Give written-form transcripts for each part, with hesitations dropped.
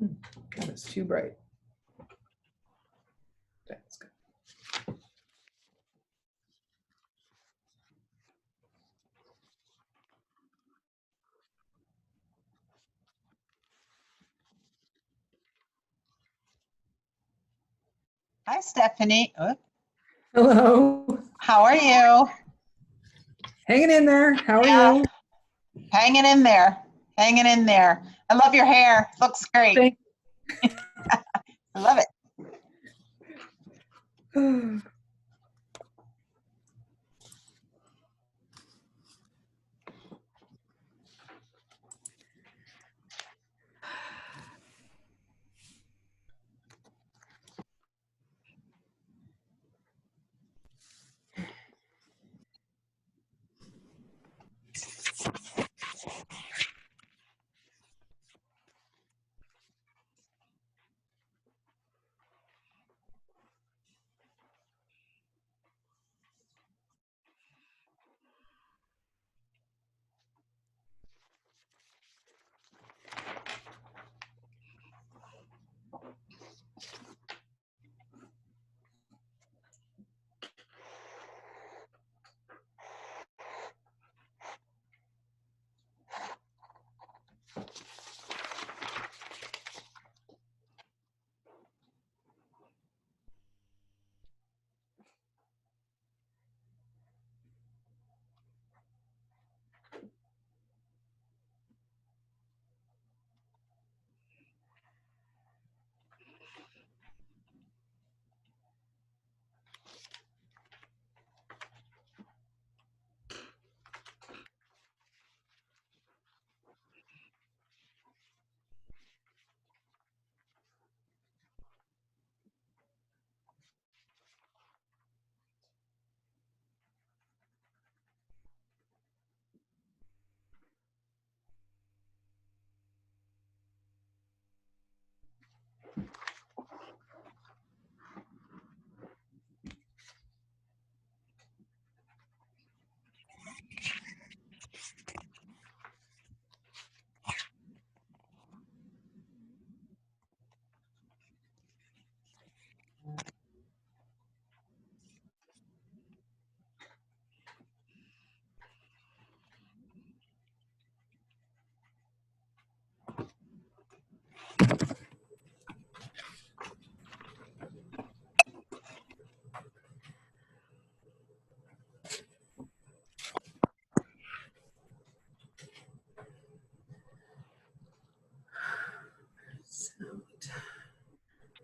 God, it's too bright. That's good. Hi, Stephanie. Oh, Hello. how are you? Hanging in there. How are Yeah. you? Hanging in there. Hanging in there. I love your hair. Looks great. Thank I love it. you.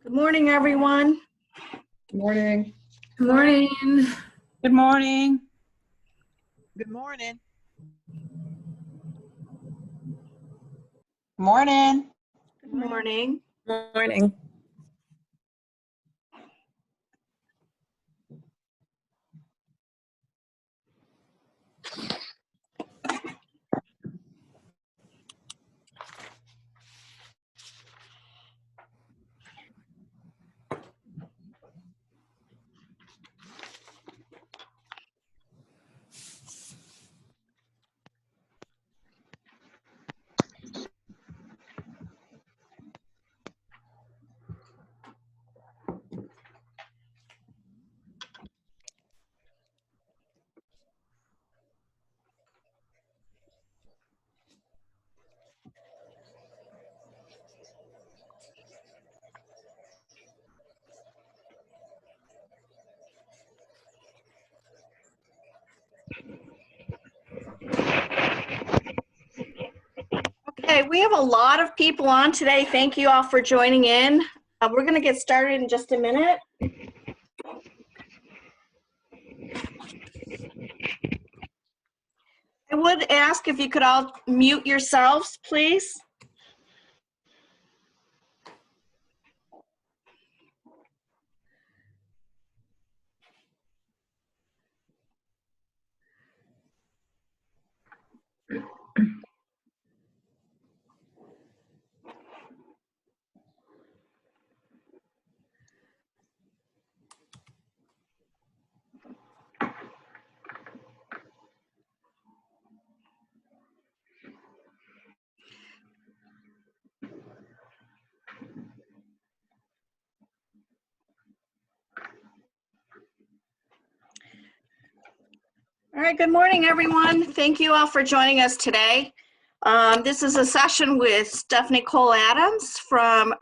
Good morning, everyone. Good morning. Good morning. Good morning. Good morning. Morning. Good morning. Morning. Okay, we have a lot of people on today. Thank you all for joining in. We're going to get started in just a minute. I would ask if you could all mute yourselves, please. right, good morning, everyone. Thank you all for joining us today. This is a session with Stephanie Cole Adams from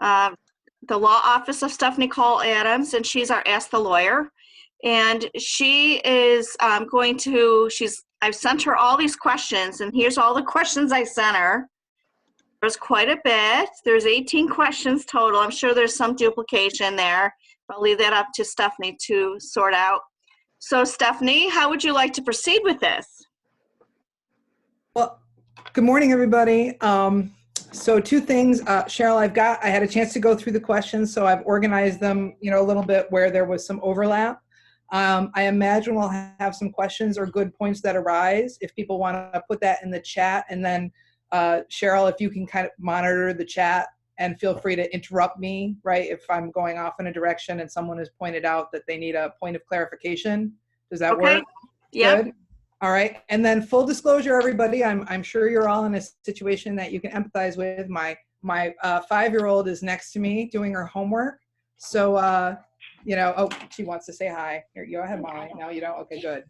the Law Office of Stephanie Cole Adams, and she's our Ask the Lawyer. And she is I've sent her all these questions, and here's all the questions I sent her. There's quite a bit. There's 18 questions total. I'm sure there's some duplication there. I'll leave that up to Stephanie to sort out. So Stephanie, how would you like to proceed with this? Well, good morning, everybody. So two things, Cheryl, I had a chance to go through the questions, so I've organized them, a little bit where there was some overlap. I imagine we'll have some questions or good points that arise if people want to put that in the chat. And then Cheryl, if you can kind of monitor the chat and feel free to interrupt me, right? If I'm going off in a direction and someone has pointed out that they need a point of clarification. Does that work? Yep. Good. All right. And then full disclosure, everybody, I'm sure you're all in a situation that you can empathize with. My 5-year-old is next to me doing her homework. So, oh, she wants to say hi. Here, you go ahead, Molly. No, you don't? Okay, good.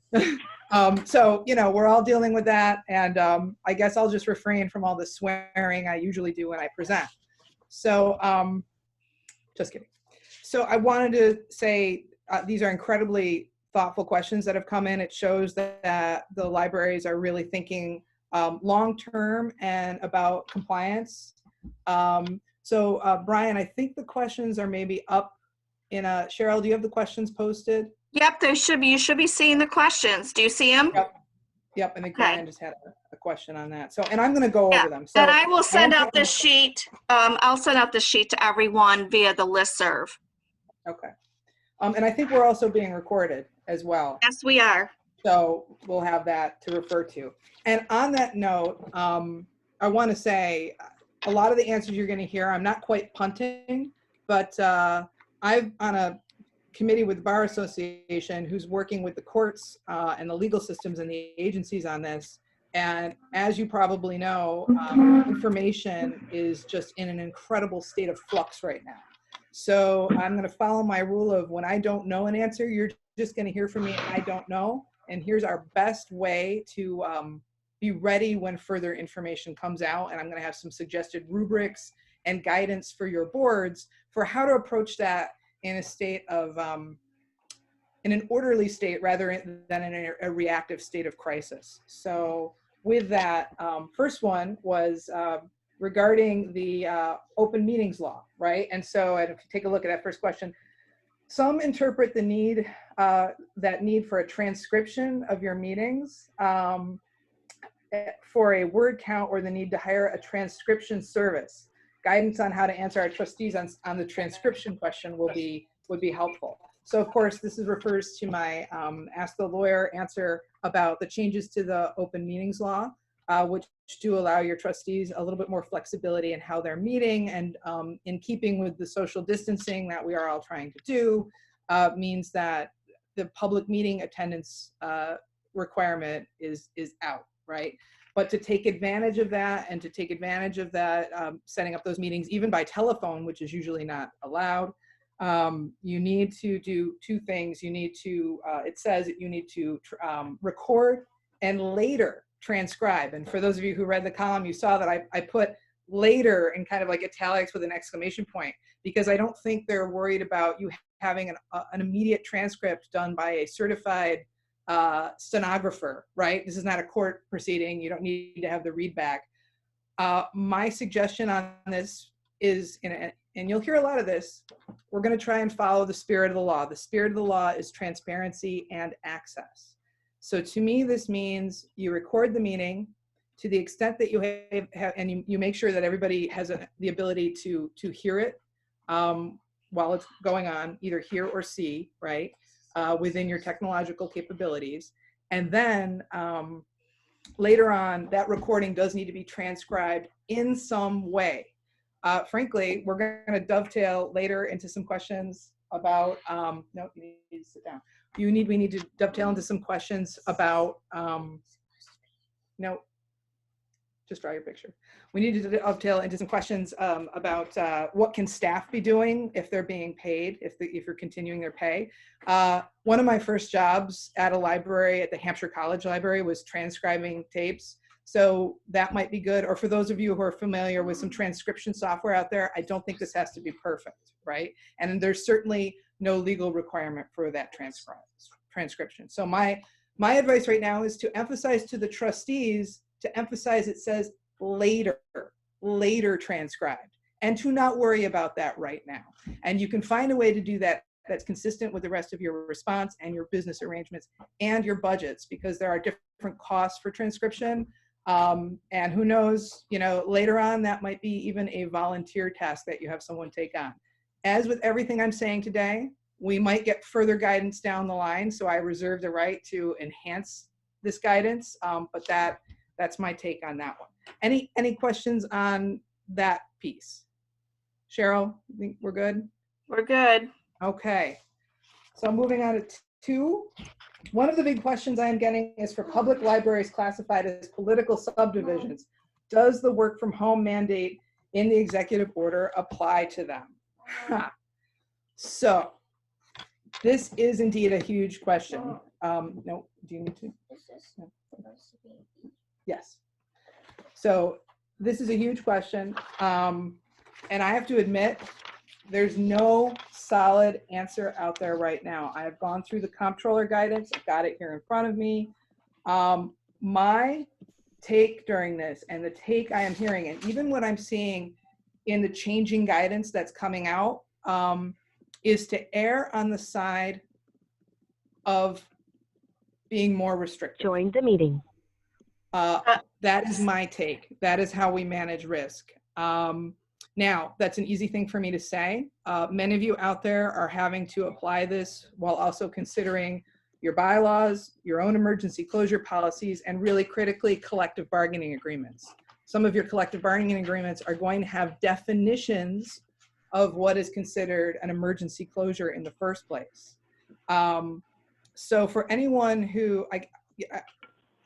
So, we're all dealing with that. And I guess I'll just refrain from all the swearing I usually do when I present. So, just kidding. So I wanted to say these are incredibly thoughtful questions that have come in. It shows that the libraries are really thinking long-term and about compliance. So Brian, I think the questions are maybe up in Cheryl, do you have the questions posted? Yep, you should be seeing the questions. Do you see them? Yep, I think Okay. Brian just had a question on that. So, and I'm going to go over them. So, and I will send out this sheet. I'll send out the sheet to everyone via the listserv. Okay. And I think we're also being recorded as well. Yes, we are. So we'll have that to refer to. And on that note, I want to say a lot of the answers you're going to hear, I'm not quite punting, but I'm on a committee with the Bar Association who's working with the courts and the legal systems and the agencies on this. And as you probably know, information is just in an incredible state of flux right now. So I'm going to follow my rule of when I don't know an answer, you're just going to hear from me, I don't know. And here's our best way to be ready when further information comes out. And I'm going to have some suggested rubrics and guidance for your boards for how to approach that in a state of, in an orderly state rather than in a reactive state of crisis. So with that, first one was regarding the open meetings law, right? And so if you take a look at that first question, some interpret the need, that need for a transcription of your meetings for a word count or the need to hire a transcription service. Guidance on how to answer our trustees on the transcription question would be helpful. So of course, this refers to my Ask the Lawyer answer about the changes to the open meetings law, which do allow your trustees a little bit more flexibility in how they're meeting, and in keeping with the social distancing that we are all trying to do, means that the public meeting attendance requirement is out, right? But to take advantage of that and to take advantage of that, setting up those meetings even by telephone, which is usually not allowed, you need to do two things. You need to, it says that you need to record and later transcribe. And for those of you who read the column, you saw that I put later in kind of like italics with an exclamation point, because I don't think they're worried about you having an immediate transcript done by a certified stenographer, right? This is not a court proceeding. You don't need to have the read back. My suggestion on this is, and you'll hear a lot of this, we're going to try and follow the spirit of the law. The spirit of the law is transparency and access. So to me, this means you record the meeting to the extent that you have and you make sure that everybody has the ability to hear it while it's going on, either hear or see, right, within your technological capabilities. And then later on, that recording does need to be transcribed in some way. Frankly, we're going to dovetail later into some questions about, no, you need to sit down. We need to dovetail into some questions about, no, just draw your picture. We need to dovetail into some questions about what can staff be doing if they're being paid, if you're continuing their pay. One of my first jobs at a library at the Hampshire College Library was transcribing tapes. So that might be good. Or for those of you who are familiar with some transcription software out there, I don't think this has to be perfect, right? And there's certainly no legal requirement for that transcription. So my advice right now is to emphasize to the trustees, to emphasize it says later transcribed, and to not worry about that right now. And you can find a way to do that that's consistent with the rest of your response and your business arrangements and your budgets, because there are different costs for transcription. And who knows, you know, later on that might be even a volunteer task that you have someone take on. As with everything I'm saying today, we might get further guidance down the line, so I reserve the right to enhance this guidance, but that's my take on that one. Any questions on that piece? Cheryl, you think we're good? We're good. Okay, so moving on to 2. One of the big questions I am getting is for public libraries classified as political subdivisions. Does the work from home mandate in the executive order apply to them? So this is indeed a huge question. No, do you need to? No. Yes. So this is a huge question. And I have to admit, there's no solid answer out there right now. I have gone through the comptroller guidance. I've got it here in front of me. My take during this, and the take I am hearing, and even what I'm seeing in the changing guidance that's coming out, is to err on the side of being more restrictive. Join the meeting. That is my take. That is how we manage risk. Now, that's an easy thing for me to say. Many of you out there are having to apply this while also considering your bylaws, your own emergency closure policies, and really critically collective bargaining agreements. Some of your collective bargaining agreements are going to have definitions of what is considered an emergency closure in the first place. So for anyone who,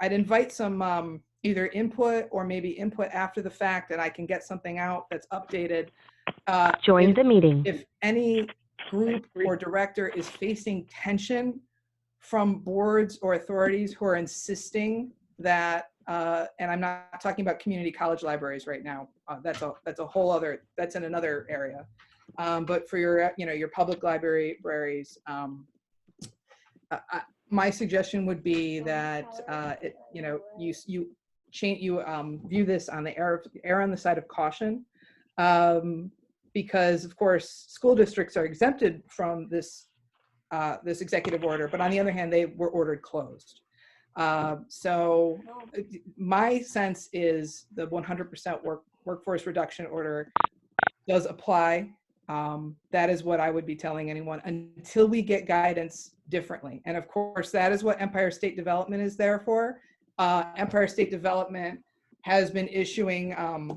I'd invite some either input or maybe input after the fact, and I can get something out that's updated. Join the meeting. If any group or director is facing tension from boards or authorities who are insisting that, and I'm not talking about community college libraries right now. That's a whole other, that's in another area. But for your, your public libraries, my suggestion would be that you view this on the err on the side of caution, because of course school districts are exempted from this this executive order, but on the other hand, they were ordered closed. So my sense is the 100% workforce reduction order does apply. That is what I would be telling anyone until we get guidance differently. And of course, that is what Empire State Development is there for. Empire State Development has been issuing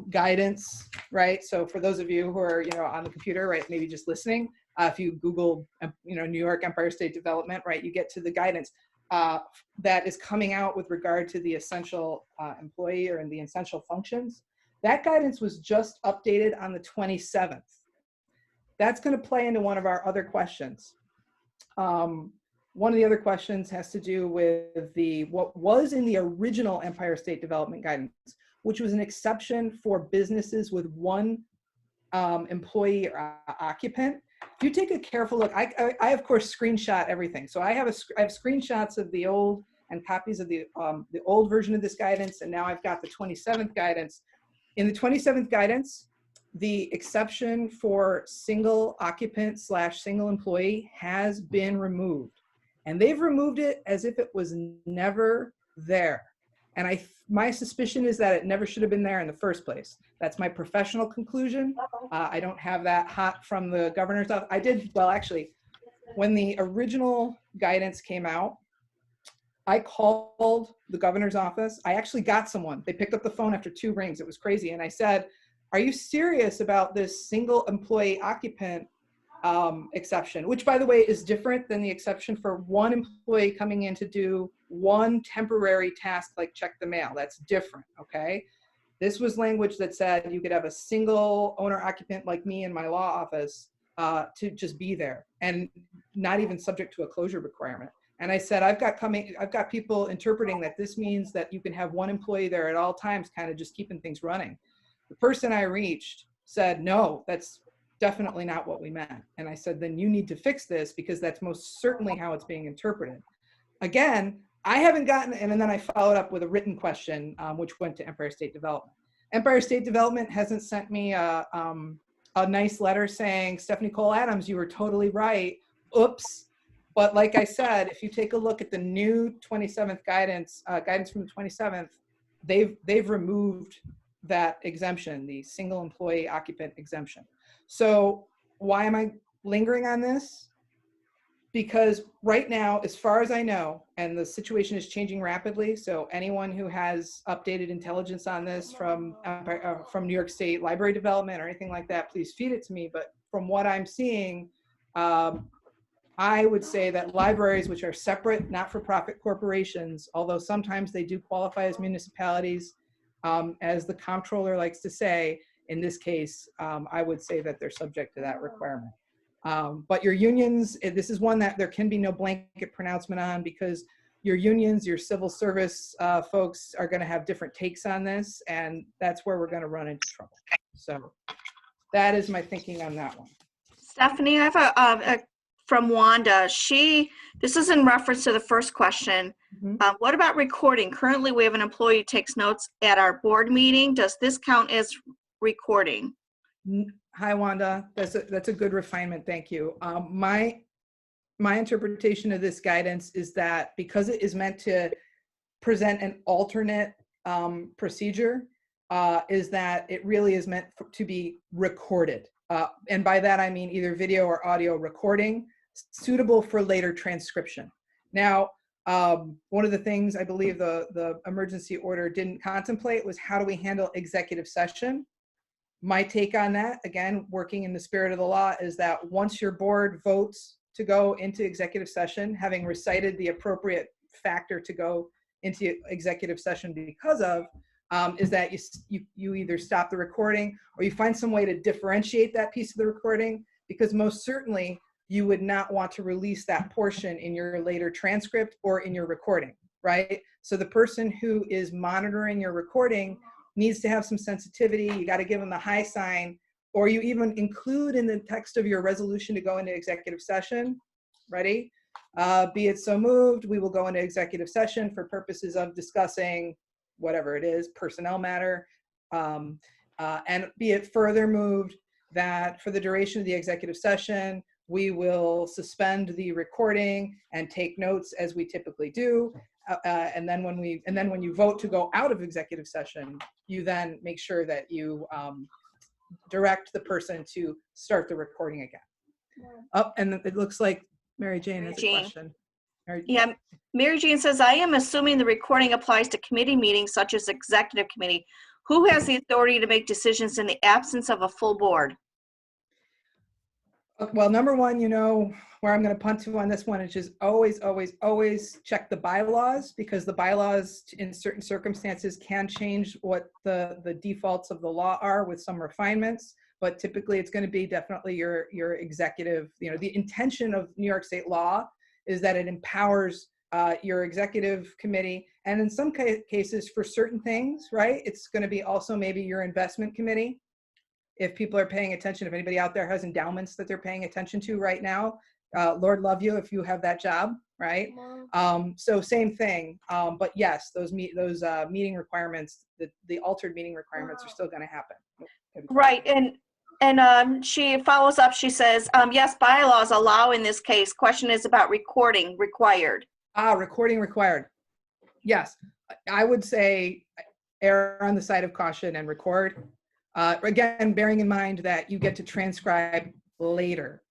guidance, right? So for those of you who are, on the computer, right, maybe just listening, if you Google, New York Empire State Development, right, you get to the guidance that is coming out with regard to the essential employee or in the essential functions. That guidance was just updated on the 27th. That's going to play into one of our other questions. One of the other questions has to do with what was in the original Empire State Development guidance, which was an exception for businesses with one employee or occupant. If you take a careful look, I of course screenshot everything. So I have screenshots of the old and copies of the old version of this guidance, and now I've got the 27th guidance. In the 27th guidance, the exception for single occupant / single employee has been removed. And they've removed it as if it was never there. And my suspicion is that it never should have been there in the first place. That's my professional conclusion. I don't have that hot from the governor's office. Actually, when the original guidance came out, I called the governor's office. I actually got someone. They picked up the phone after 2 rings. It was crazy. And I said, are you serious about this single employee occupant exception, which by the way is different than the exception for one employee coming in to do one temporary task like check the mail? That's different, okay? This was language that said you could have a single owner occupant like me in my law office to just be there and not even subject to a closure requirement. And I said, I've got people interpreting that this means that you can have one employee there at all times, kind of just keeping things running. The person I reached said, no, that's definitely not what we meant. And I said, then you need to fix this because that's most certainly how it's being interpreted. Again, I haven't gotten, and then I followed up with a written question, which went to Empire State Development. Empire State Development hasn't sent me a nice letter saying, Stephanie Cole Adams, you were totally right. Oops. But like I said, if you take a look at the new 27th guidance from the 27th, they've removed that exemption, the single employee occupant exemption. So why am I lingering on this? Because right now, as far as I know, and the situation is changing rapidly, so anyone who has updated intelligence on this from New York State Library Development or anything like that, please feed it to me. But from what I'm seeing, I would say that libraries, which are separate, not-for-profit corporations, although sometimes they do qualify as municipalities, as the comptroller likes to say, in this case, I would say that they're subject to that requirement. But your unions, this is one that there can be no blanket pronouncement on because your unions, your civil service folks are going to have different takes on this, and that's where we're going to run into trouble. So that is my thinking on that one. Stephanie, I have a from Wanda. This is in reference to the first question. Mm-hmm. What about recording? Currently, we have an employee who takes notes at our board meeting. Does this count as recording? Hi, Wanda. That's a good refinement. Thank you. My interpretation of this guidance is that because it is meant to present an alternate procedure, is that it really is meant to be recorded. And by that, I mean either video or audio recording suitable for later transcription. Now, one of the things I believe the emergency order didn't contemplate was how do we handle executive session? My take on that, again, working in the spirit of the law, is that once your board votes to go into executive session, having recited the appropriate factor to go into executive session because of, is that you either stop the recording or you find some way to differentiate that piece of the recording, because most certainly you would not want to release that portion in your later transcript or in your recording, right? So the person who is monitoring your recording needs to have some sensitivity. You got to give them the high sign, or you even include in the text of your resolution to go into executive session. Ready? Be it so moved, we will go into executive session for purposes of discussing whatever it is, personnel matter, and be it further moved that for the duration of the executive session, we will suspend the recording and take notes as we typically do. And then when you vote to go out of executive session, you then make sure that you direct the person to start the recording again. And it looks like Mary Jane has a question. Mary Jane says, I am assuming the recording applies to committee meetings such as executive committee. Who has the authority to make decisions in the absence of a full board? Well, number one, you know where I'm going to punt to on this one, which is always, always, always check the bylaws, because the bylaws in certain circumstances can change what the defaults of the law are with some refinements. But typically it's going to be definitely your executive, the intention of New York State law is that it empowers your executive committee. And in some cases for certain things, right, it's going to be also maybe your investment committee. If people are paying attention, if anybody out there has endowments that they're paying attention to right now, Lord love you if you have that job, right? So same thing, but yes, those meeting requirements, the altered meeting requirements are still going to happen. Right, and she follows up, she says, yes, bylaws allow in this case. Question is about recording required. Recording required. Yes, I would say err on the side of caution and record. Again, bearing in mind that you get to transcribe later,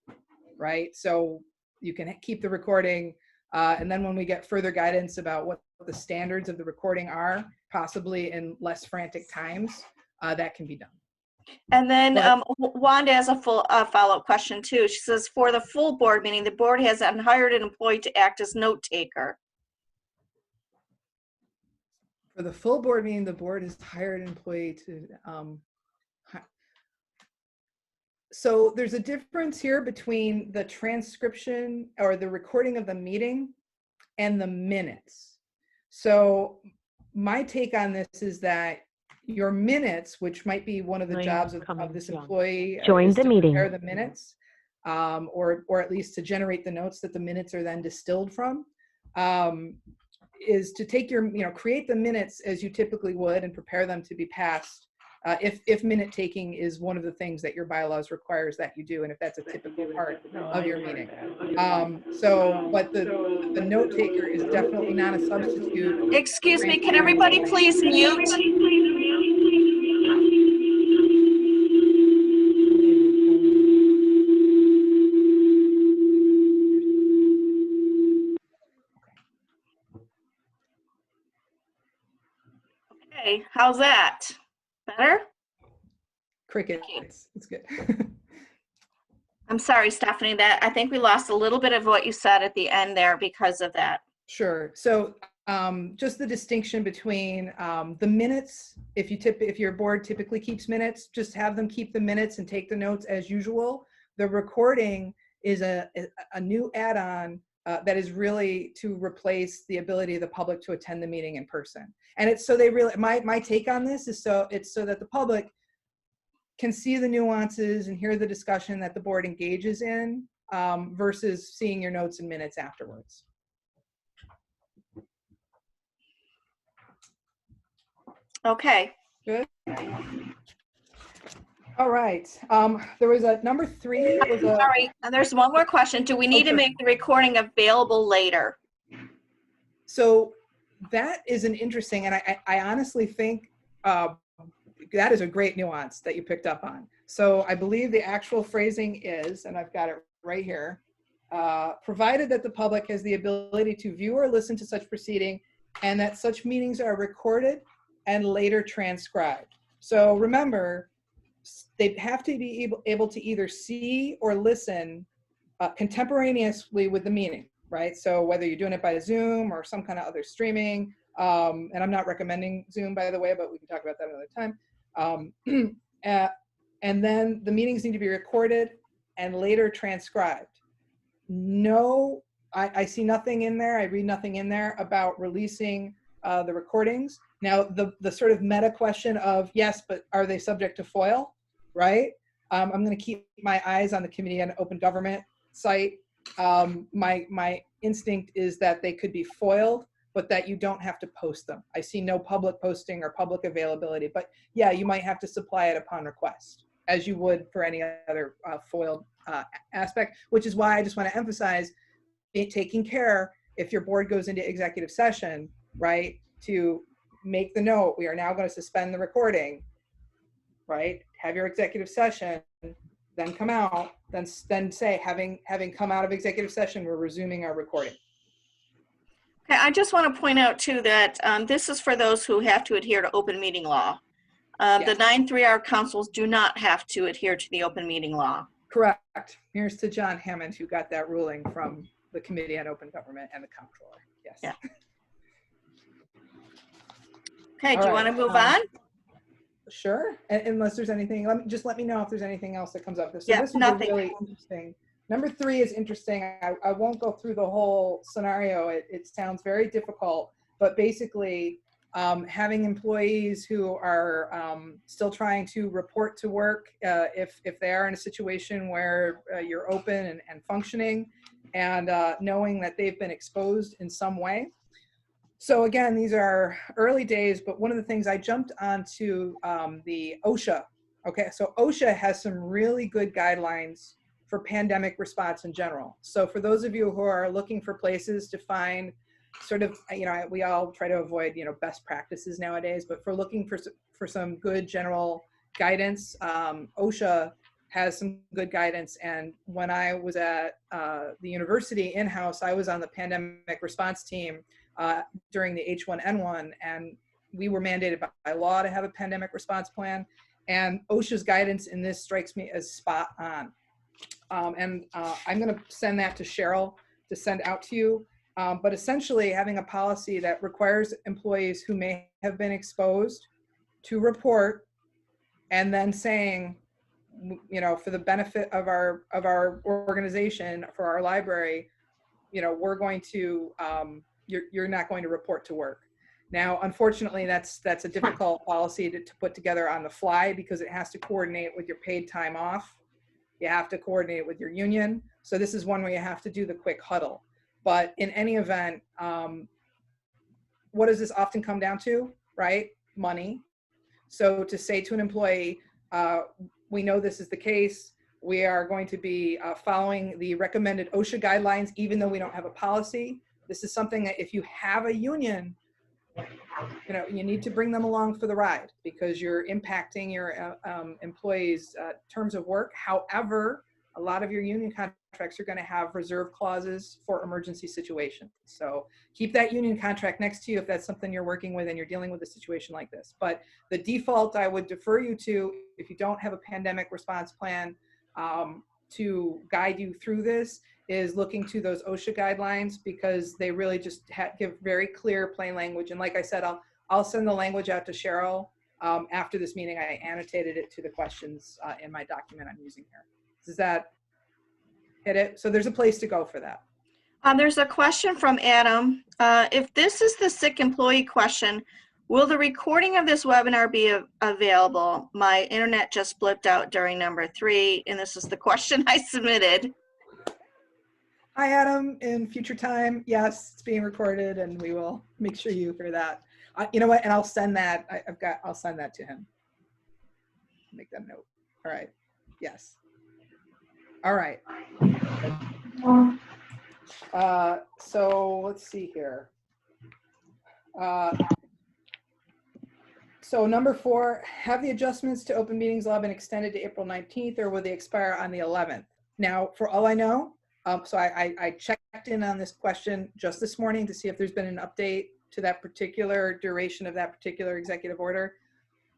right? So you can keep the recording, and then when we get further guidance about what the standards of the recording are, possibly in less frantic times, that can be done. And then Wanda has a full follow-up question too. She says, for the full board, meaning the board has hired an employee to act as note taker. the full board meeting, the board has hired an employee to, so there's a difference here between the transcription or the recording of the meeting and the minutes. So my take on this is that your minutes, which might be one of the jobs of this employee, Join the meeting. prepare the minutes, or at least to generate the notes that the minutes are then distilled from, is to take your, create the minutes as you typically would and prepare them to be passed. If minute taking is one of the things that your bylaws requires that you do, and if that's a typical part of your meeting. But the note taker is definitely not a substitute. Excuse me, can everybody please mute? Okay, how's that? Better? Crickets, it's good. I'm sorry, Stephanie, that I think we lost a little bit of what you said at the end there because of that. Sure. So just the distinction between the minutes, if your board typically keeps minutes, just have them keep the minutes and take the notes as usual. The recording is a new add-on that is really to replace the ability of the public to attend the meeting in person. And it's so they really, my take on this is it's so that the public can see the nuances and hear the discussion that the board engages in versus seeing your notes and minutes afterwards. Okay. Good. All right. There was a number 3. Sorry, there's one more question. Do we need to make the recording available later? So that is an interesting, and I honestly think that is a great nuance that you picked up on. So I believe the actual phrasing is, and I've got it right here, provided that the public has the ability to view or listen to such proceeding and that such meetings are recorded and later transcribed. So remember, they have to be able to either see or listen contemporaneously with the meeting, right? So whether you're doing it by Zoom or some kind of other streaming, and I'm not recommending Zoom, by the way, but we can talk about that another time. And then the meetings need to be recorded and later transcribed. No, I see nothing in there. I read nothing in there about releasing the recordings. Now, the sort of meta question of, yes, but are they subject to FOIL, right? I'm going to keep my eyes on the Committee on Open Government site. My instinct is that they could be foiled, but that you don't have to post them. I see no public posting or public availability, but yeah, you might have to supply it upon request, as you would for any other foiled aspect, which is why I just want to emphasize taking care, if your board goes into executive session, right, to make the note, we are now going to suspend the recording, right? Have your executive session, then come out, then say, having come out of executive session, we're resuming our recording. Okay, I just want to point out too that this is for those who have to adhere to open meeting law. Yes. The 9-3R councils do not have to adhere to the open meeting law. Correct. Here's to John Hammond, who got that ruling from the Committee on Open Government and the Comptroller. Yes. Yeah. Okay, do you want to move on? Sure. Unless there's anything, let me know if there's anything else that comes up. So yeah, this is nothing. Really interesting. Number 3 is interesting. I won't go through the whole scenario. It sounds very difficult, but basically having employees who are still trying to report to work if they are in a situation where you're open and functioning, and knowing that they've been exposed in some way. So again, these are early days, but one of the things I jumped onto the OSHA. Okay, so OSHA has some really good guidelines for pandemic response in general. So for those of you who are looking for places to find sort of, we all try to avoid, best practices nowadays, but for looking for some good general guidance, OSHA has some good guidance. And when I was at the university in-house, I was on the pandemic response team during the H1N1, and we were mandated by law to have a pandemic response plan. And OSHA's guidance in this strikes me as spot on. I'm going to send that to Cheryl to send out to you. But essentially having a policy that requires employees who may have been exposed to report, and then saying, you know, for the benefit of our organization, for our library, you know, we're going to, you're not going to report to work. Now, unfortunately, that's a difficult policy to put together on the fly, because it has to coordinate with your paid time off. You have to coordinate with your union. So this is one where you have to do the quick huddle. But in any event, what does this often come down to, right? Money. So to say to an employee, we know this is the case, we are going to be following the recommended OSHA guidelines, even though we don't have a policy. This is something that if you have a union, you know, you need to bring them along for the ride, because you're impacting your employees' terms of work. However, a lot of your union contracts are going to have reserve clauses for emergency situations. So keep that union contract next to you if that's something you're working with and you're dealing with a situation like this. But the default I would defer you to, if you don't have a pandemic response plan to guide you through this, is looking to those OSHA guidelines, because they really just give very clear, plain language. And like I said, I'll send the language out to Cheryl after this meeting. I annotated it to the questions in my document I'm using here. Does that hit it? So there's a place to go for that. There's a question from Adam. If this is the sick employee question, will the recording of this webinar be available? My internet just blipped out during number 3, and this is the question I submitted. Hi, Adam. In future time, yes, it's being recorded, and we will make sure you hear that. You know what? And I'll send that. I'll send that to him. Make that note. All right. Yes. All right. So let's see here. So number 4, have the adjustments to open meetings law been extended to April 19th, or will they expire on the 11th? Now, for all I know, so I checked in on this question just this morning to see if there's been an update to that particular duration of that particular executive order.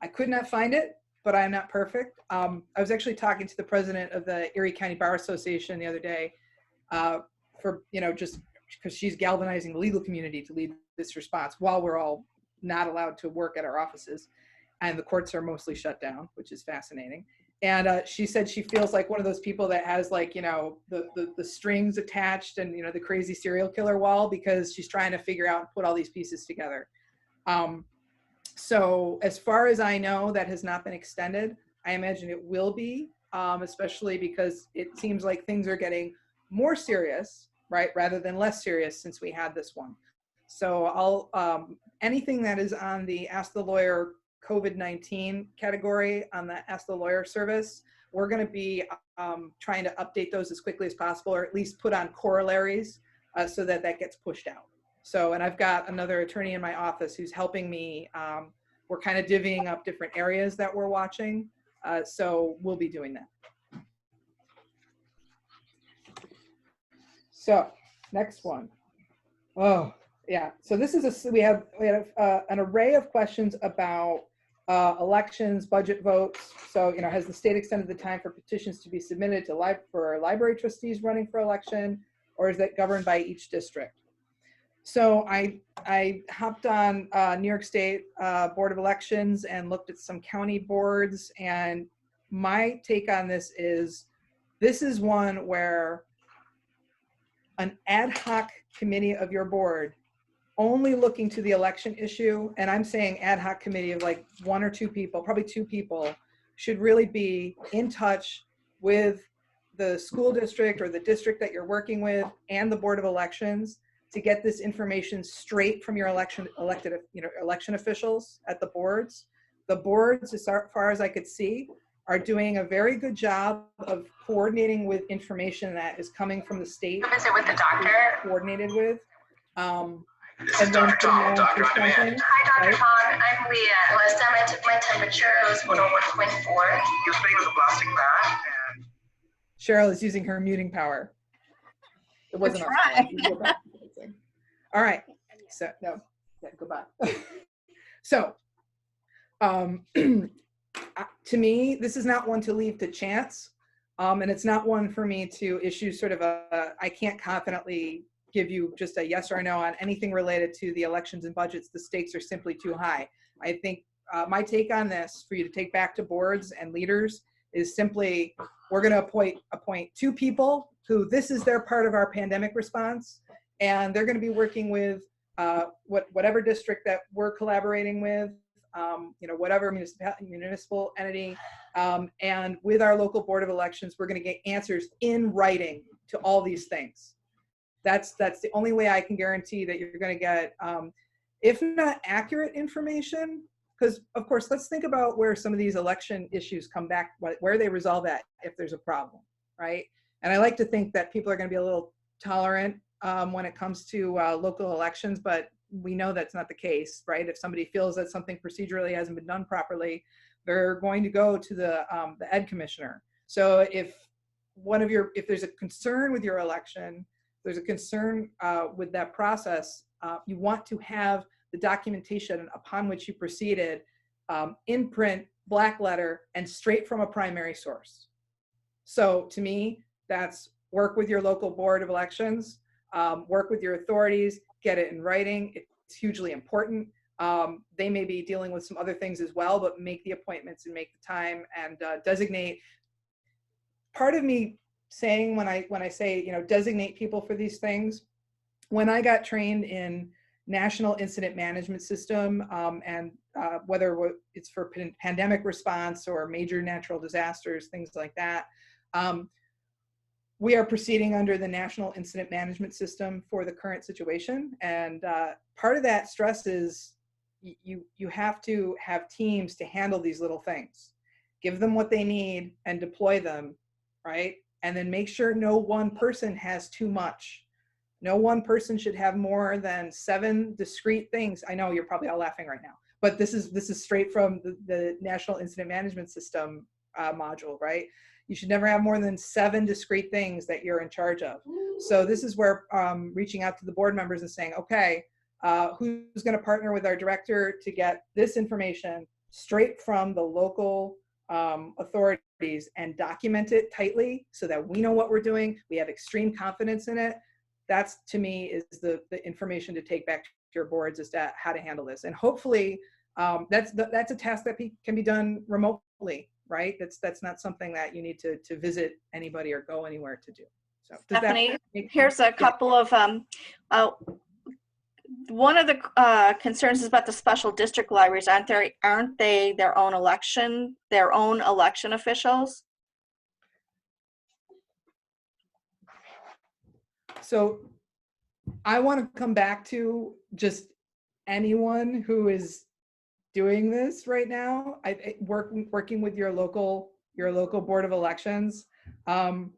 I could not find it, but I am not perfect. I was actually talking to the president of the Erie County Bar Association the other day for, you know, just because she's galvanizing the legal community to lead this response while we're all not allowed to work at our offices and the courts are mostly shut down, which is fascinating. And she said she feels like one of those people that has, like, you know, the strings attached and, you know, the crazy serial killer wall, because she's trying to figure out and put all these pieces together. So as far as I know, that has not been extended. I imagine it will be, especially because it seems like things are getting more serious, right, rather than less serious since we had this one. So I'll, anything that is on the Ask the Lawyer COVID-19 category on the Ask the Lawyer service, we're going to be trying to update those as quickly as possible, or at least put on corollaries so that that gets pushed out. So, and I've got another attorney in my office who's helping me. We're kind of divvying up different areas that we're watching. So we'll be doing that. So next one. Oh, yeah. So this is we have an array of questions about elections, budget votes. So, you know, has the state extended the time for petitions to be submitted to for library trustees running for election, or is that governed by each district? So I hopped on New York State Board of Elections and looked at some county boards, and my take on this is one where an ad hoc committee of your board only looking to the election issue, and I'm saying ad hoc committee of like 1 or 2 people, probably 2 people, should really be in touch with the school district or the district that you're working with and the Board of Elections to get this information straight from your election officials at the boards. The boards, as far as I could see, are doing a very good job of coordinating with information that is coming from the state. Visit with the doctor. Coordinated with. This is Dr. Tom, Doctor on Demand. Hi, Dr. Tom. I'm Leah. Last time I took my temperature, it was 101.4. Your thing was a plastic bag, and Cheryl is using her muting power. It wasn't us. All right. So no, yeah, go back. So, to me, this is not one to leave to chance, and it's not one for me to issue sort of a I can't confidently give you just a yes or no on anything related to the elections and budgets. The stakes are simply too high. I think my take on this for you to take back to boards and leaders is simply, we're going to appoint 2 people who this is their part of our pandemic response, and they're going to be working with whatever district that we're collaborating with, whatever municipal entity, and with our local board of elections, we're going to get answers in writing to all these things. That's the only way I can guarantee that you're going to get, if not accurate information, because of course, let's think about where some of these election issues come back, where they resolve at if there's a problem, right? And I like to think that people are going to be a little tolerant when it comes to local elections, but we know that's not the case, right? If somebody feels that something procedurally hasn't been done properly, they're going to go to the ed commissioner. So if there's a concern with your election, there's a concern with that process, you want to have the documentation upon which you proceeded in print, black letter, and straight from a primary source. So to me, that's work with your local board of elections, work with your authorities, get it in writing. It's hugely important. They may be dealing with some other things as well, but make the appointments and make the time and designate. Part of me saying when I say, designate people for these things, when I got trained in National Incident Management System, and whether it's for pandemic response or major natural disasters, things like that, we are proceeding under the National Incident Management System for the current situation. And part of that stress is you have to have teams to handle these little things. Give them what they need and deploy them, right? And then make sure no one person has too much. No one person should have more than 7 discrete things. I know you're probably all laughing right now, but this is straight from the National Incident Management System module, right? You should never have more than 7 discrete things that you're in charge of. So this is where reaching out to the board members and saying, okay, who's going to partner with our director to get this information straight from the local authorities and document it tightly so that we know what we're doing. We have extreme confidence in it. That's, to me, is the information to take back to your boards as to how to handle this. And hopefully that's a task that can be done remotely, right? That's not something that you need to visit anybody or go anywhere to do. So Stephanie, here's a couple of, one of the concerns is about the special district libraries. Aren't they their own election officials? So I want to come back to just anyone who is doing this right now. Working with your local board of elections. I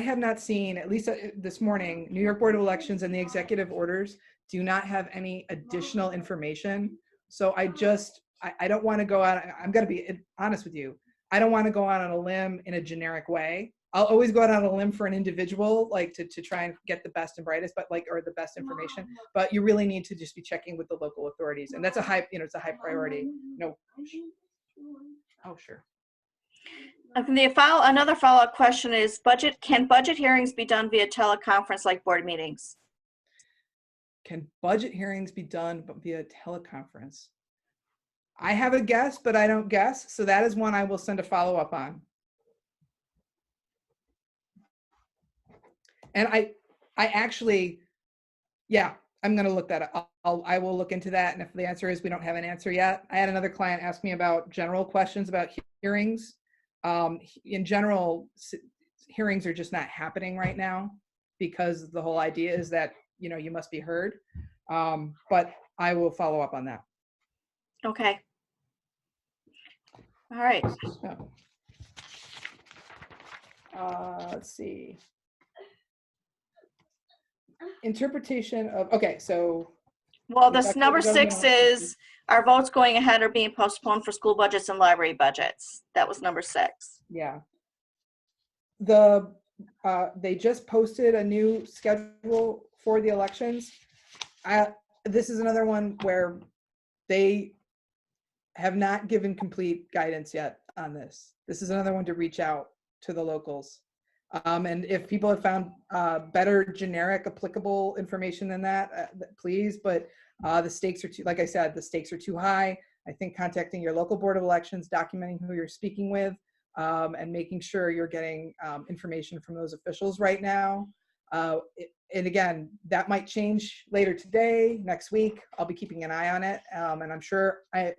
have not seen, at least this morning, New York Board of Elections and the executive orders do not have any additional information. So I don't want to go out. I'm going to be honest with you. I don't want to go out on a limb in a generic way. I'll always go out on a limb for an individual, like to try and get the best and brightest, or the best information. But you really need to just be checking with the local authorities, and that's it's a high priority. No. Oh, sure. Another follow-up question is can budget hearings be done via teleconference like board meetings? Can budget hearings be done via teleconference? I have a guess, but I don't guess. So that is one I will send a follow-up on. And I actually, yeah, I'm going to look that up. I will look into that. And if the answer is we don't have an answer yet, I had another client ask me about general questions about hearings. In general, hearings are just not happening right now because the whole idea is that, you must be heard. But I will follow up on that. Okay. All right. So, let's see. Interpretation of, okay, so. Well, this number 6 is our votes going ahead are being postponed for school budgets and library budgets. That was number 6. Yeah. They just posted a new schedule for the elections. This is another one where they have not given complete guidance yet on this. This is another one to reach out to the locals. And if people have found better generic applicable information than that, please, but the stakes are too, like I said, the stakes are too high. I think contacting your local board of elections, documenting who you're speaking with, and making sure you're getting information from those officials right now. And again, that might change later today, next week. I'll be keeping an eye on it. And I'm sure, I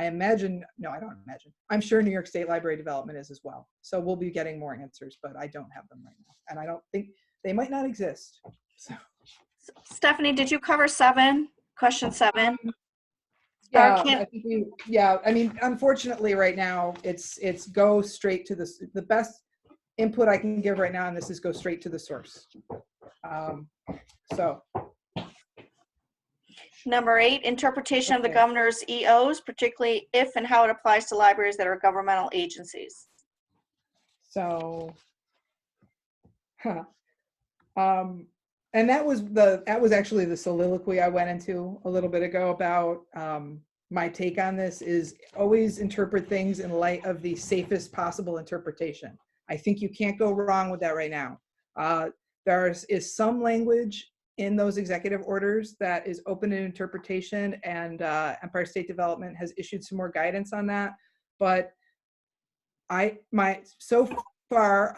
imagine, no, I don't imagine. I'm sure New York State Library Development is as well. So we'll be getting more answers, but I don't have them right now. And I don't think, they might not exist. So. Stephanie, did you cover 7? Question 7? Yeah, I think I mean, unfortunately right now, it's go straight to the best input I can give right now on this is go straight to the source. So. Number 8, interpretation of the governor's EOs, particularly if and how it applies to libraries that are governmental agencies. So, and that was actually the soliloquy I went into a little bit ago about my take on this is always interpret things in light of the safest possible interpretation. I think you can't go wrong with that right now. There is some language in those executive orders that is open to interpretation, and Empire State Development has issued some more guidance on that. But so far,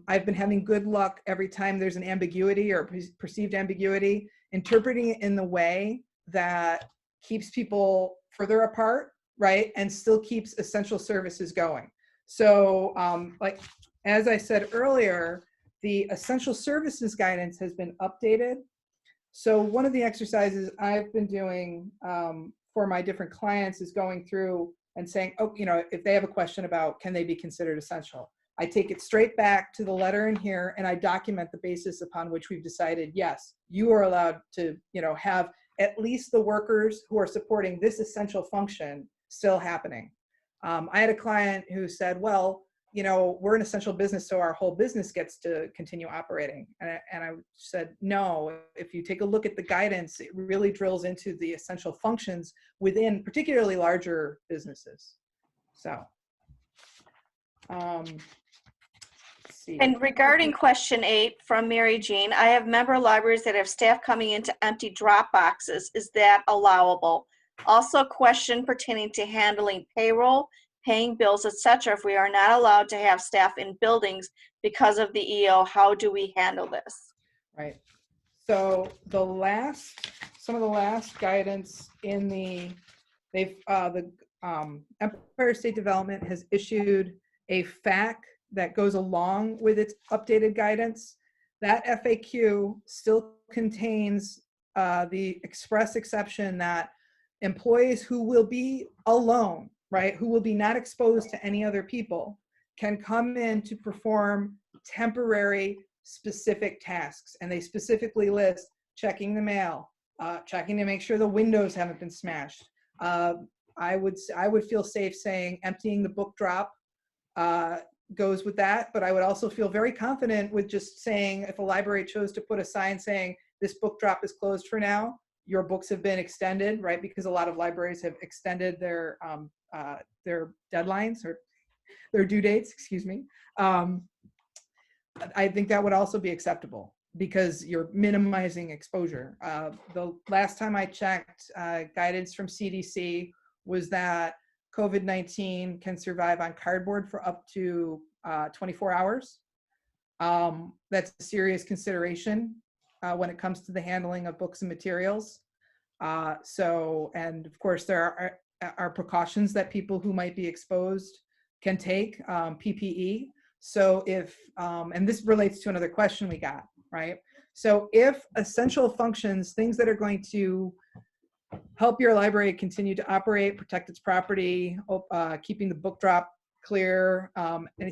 I've been having good luck every time there's an ambiguity or perceived ambiguity, interpreting it in the way that keeps people further apart, right? And still keeps essential services going. So like, as I said earlier, the essential services guidance has been updated. So one of the exercises I've been doing for my different clients is going through and saying, oh, you know, if they have a question about can they be considered essential, I take it straight back to the letter in here and I document the basis upon which we've decided, yes, you are allowed to, you know, have at least the workers who are supporting this essential function still happening. I had a client who said, well, you know, we're an essential business, so our whole business gets to continue operating. And I said, no, if you take a look at the guidance, it really drills into the essential functions within particularly larger businesses. So, let's see. And regarding question 8 from Mary Jean, I have member libraries that have staff coming in to empty drop boxes. Is that allowable? Also, question pertaining to handling payroll, paying bills, etc. If we are not allowed to have staff in buildings because of the EO, how do we handle this? Right. So some of the last guidance in the Empire State Development has issued a FAQ that goes along with its updated guidance. That FAQ still contains the express exception that employees who will be alone, right, who will be not exposed to any other people, can come in to perform temporary specific tasks. And they specifically list checking the mail, checking to make sure the windows haven't been smashed. I would feel safe saying emptying the book drop goes with that, but I would also feel very confident with just saying if a library chose to put a sign saying this book drop is closed for now, your books have been extended, right? Because a lot of libraries have extended their deadlines or their due dates, excuse me. I think that would also be acceptable because you're minimizing exposure. The last time I checked, guidance from CDC was that COVID-19 can survive on cardboard for up to 24 hours. That's a serious consideration when it comes to the handling of books and materials. And of course there are precautions that people who might be exposed can take, PPE. So if, and this relates to another question we got, right? So if essential functions, things that are going to help your library continue to operate, protect its property, keeping the book drop clear,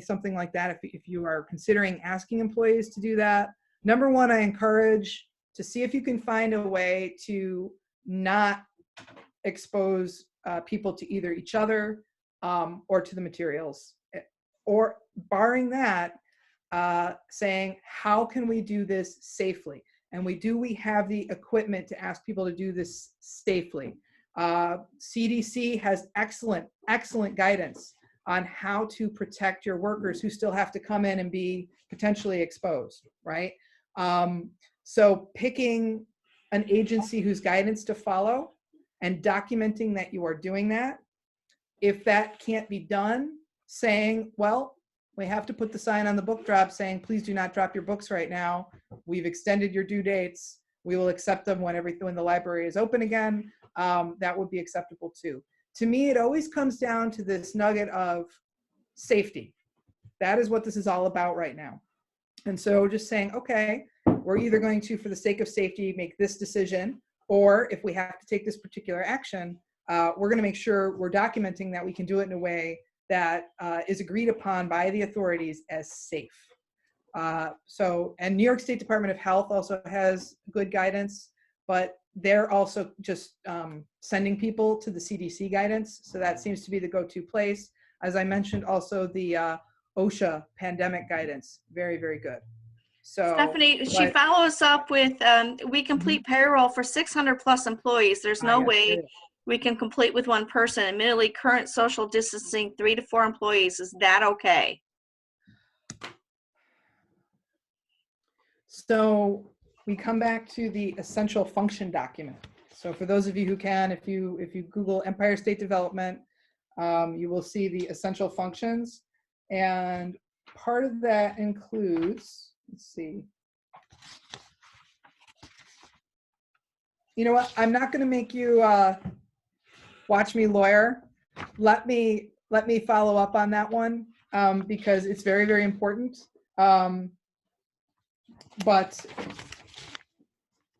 something like that, if you are considering asking employees to do that, number one, I encourage to see if you can find a way to not expose people to either each other or to the materials. Or barring that, saying, how can we do this safely? And we have the equipment to ask people to do this safely. CDC has excellent guidance on how to protect your workers who still have to come in and be potentially exposed, right? So picking an agency whose guidance to follow and documenting that you are doing that. If that can't be done, saying, well, we have to put the sign on the book drop saying, please do not drop your books right now. We've extended your due dates. We will accept them when the library is open again. That would be acceptable too. To me, it always comes down to this nugget of safety. That is what this is all about right now. And so just saying, okay, we're either going to, for the sake of safety, make this decision, or if we have to take this particular action, we're going to make sure we're documenting that we can do it in a way that is agreed upon by the authorities as safe. And New York State Department of Health also has good guidance, but they're also just sending people to the CDC guidance. So that seems to be the go-to place. As I mentioned, also the OSHA pandemic guidance, very, very good. So Stephanie, she follows up with, we complete payroll for 600 plus employees. There's no way we can complete with one person. Admittedly, current social distancing, 3 to 4 employees. Is that okay? So we come back to the essential function document. So for those of you who can, if you Google Empire State Development, you will see the essential functions. And part of that includes, let's see. You know what? I'm not going to make you watch me lawyer. Let me follow up on that one because it's very, very important. But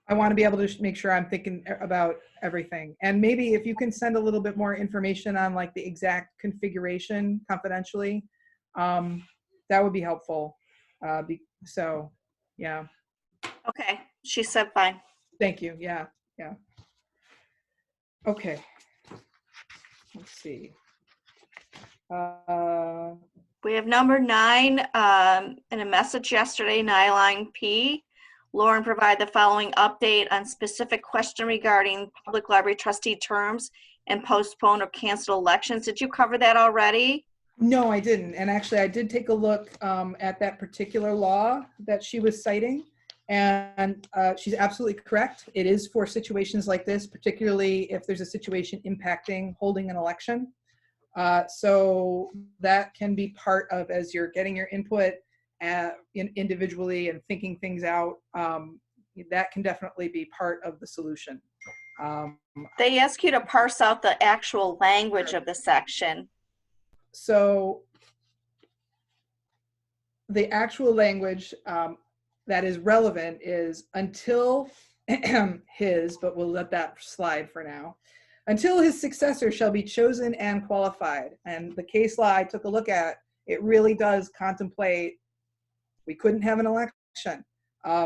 I want to be able to make sure I'm thinking about everything. And maybe if you can send a little bit more information on like the exact configuration confidentially, that would be helpful. So, yeah. Okay, she said fine. Thank you. Yeah, yeah. Okay. Let's see. We have number 9 in a message yesterday, Nyline P. Lauren provided the following update on specific question regarding public library trustee terms and postponed or canceled elections. Did you cover that already? No, I didn't. And actually, I did take a look at that particular law that she was citing. And she's absolutely correct. It is for situations like this, particularly if there's a situation impacting holding an election. So that can be part of, as you're getting your input individually and thinking things out, that can definitely be part of the solution. They ask you to parse out the actual language of the section. So the actual language that is relevant is until his, but we'll let that slide for now, until his successor shall be chosen and qualified. And the case law I took a look at, it really does contemplate we couldn't have an election.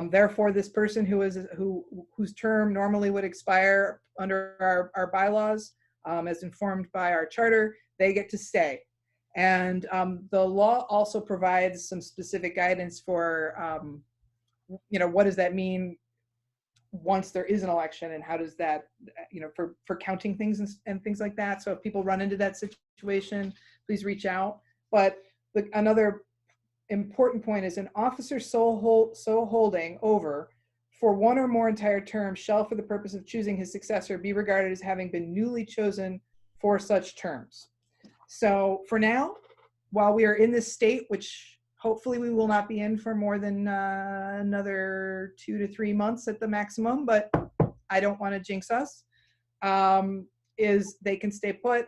Therefore, this person whose term normally would expire under our bylaws, as informed by our charter, they get to stay. And the law also provides some specific guidance for, what does that mean once there is an election, and how does that, for counting things and things like that. So if people run into that situation, please reach out. But another important point is an officer so holding over for one or more entire terms shall, for the purpose of choosing his successor, be regarded as having been newly chosen for such terms. So for now, while we are in this state, which hopefully we will not be in for more than another 2 to 3 months at the maximum, but I don't want to jinx us, is they can stay put,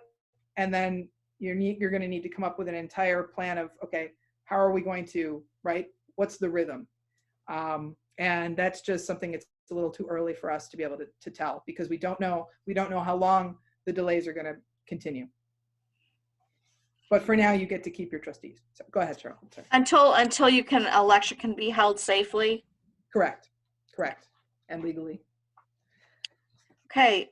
and then you're going to need to come up with an entire plan of, okay, how are we going to, right? What's the rhythm? And that's just something it's a little too early for us to be able to tell, because we don't know how long the delays are going to continue. But for now, you get to keep your trustees. So go ahead, Cheryl. Until election can be held safely? Correct, and legally. Okay,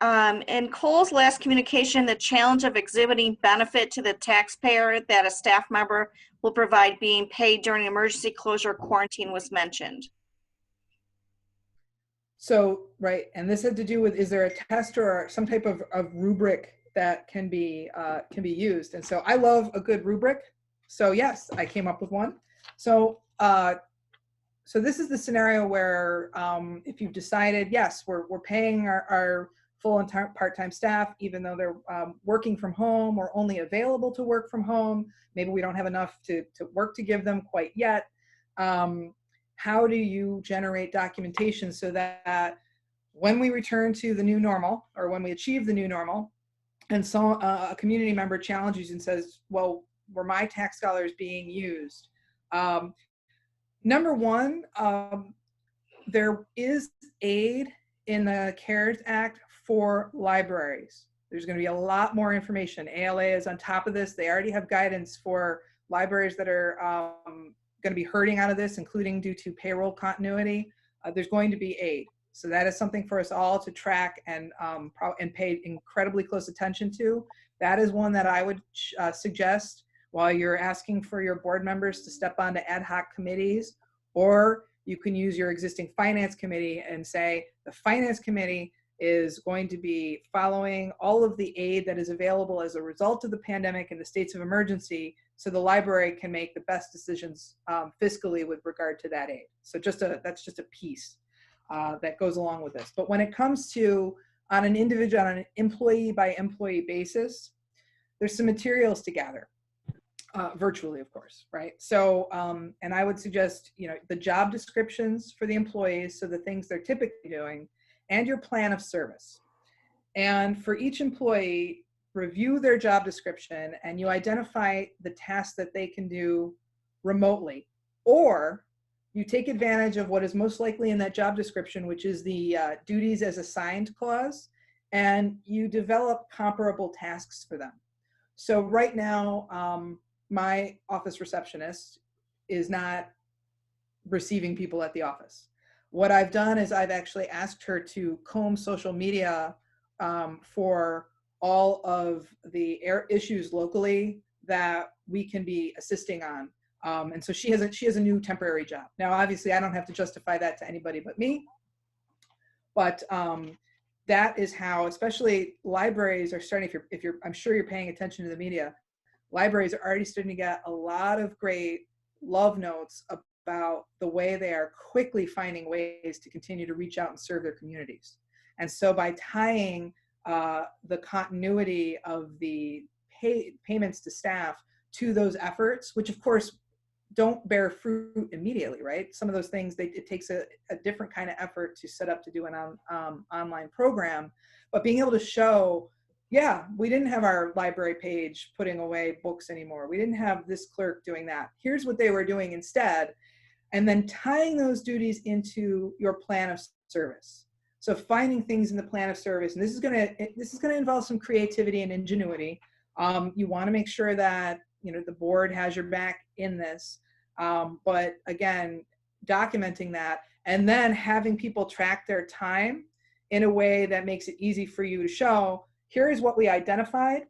in Cole's last communication, the challenge of exhibiting benefit to the taxpayer that a staff member will provide being paid during emergency closure or quarantine was mentioned. So, right, and this had to do with, is there a test or some type of rubric that can be used. And so I love a good rubric. So yes, I came up with one. So so this is the scenario where if you've decided, yes, we're paying our full and part-time staff, even though they're working from home or only available to work from home. Maybe we don't have enough to work to give them quite yet. How do you generate documentation so that when we return to the new normal, or when we achieve the new normal, and so a community member challenges and says, well, were my tax dollars being used? Number one, there is aid in the CARES Act for libraries. There's going to be a lot more information. ALA is on top of this. They already have guidance for libraries that are going to be hurting out of this, including due to payroll continuity. There's going to be aid. So that is something for us all to track and pay incredibly close attention to. That is one that I would suggest while you're asking for your board members to step onto ad hoc committees, or you can use your existing finance committee and say, the finance committee is going to be following all of the aid that is available as a result of the pandemic and the states of emergency, so the library can make the best decisions fiscally with regard to that aid. So that's just a piece that goes along with this. But when it comes to on an individual, on an employee by employee basis, there's some materials to gather. Virtually, of course, right? So, and I would suggest, the job descriptions for the employees, so the things they're typically doing, and your plan of service. And for each employee, review their job description and you identify the tasks that they can do remotely, or you take advantage of what is most likely in that job description, which is the duties as assigned clause, and you develop comparable tasks for them. So right now, my office receptionist is not receiving people at the office. What I've done is I've actually asked her to comb social media for all of the issues locally that we can be assisting on. And so she has a new temporary job. Now, obviously, I don't have to justify that to anybody but me. But that is how, especially libraries are starting. If you're, I'm sure you're paying attention to the media. Libraries are already starting to get a lot of great love notes about the way they are quickly finding ways to continue to reach out and serve their communities. And so by tying the continuity of the payments to staff to those efforts, which of course don't bear fruit immediately, right? Some of those things, it takes a different kind of effort to set up to do an online program, but being able to show, yeah, we didn't have our library page putting away books anymore. We didn't have this clerk doing that. Here's what they were doing instead. And then tying those duties into your plan of service. So finding things in the plan of service, and this is gonna involve some creativity and ingenuity. You wanna make sure that the board has your back in this. But again, documenting that and then having people track their time in a way that makes it easy for you to show, here is what we identified,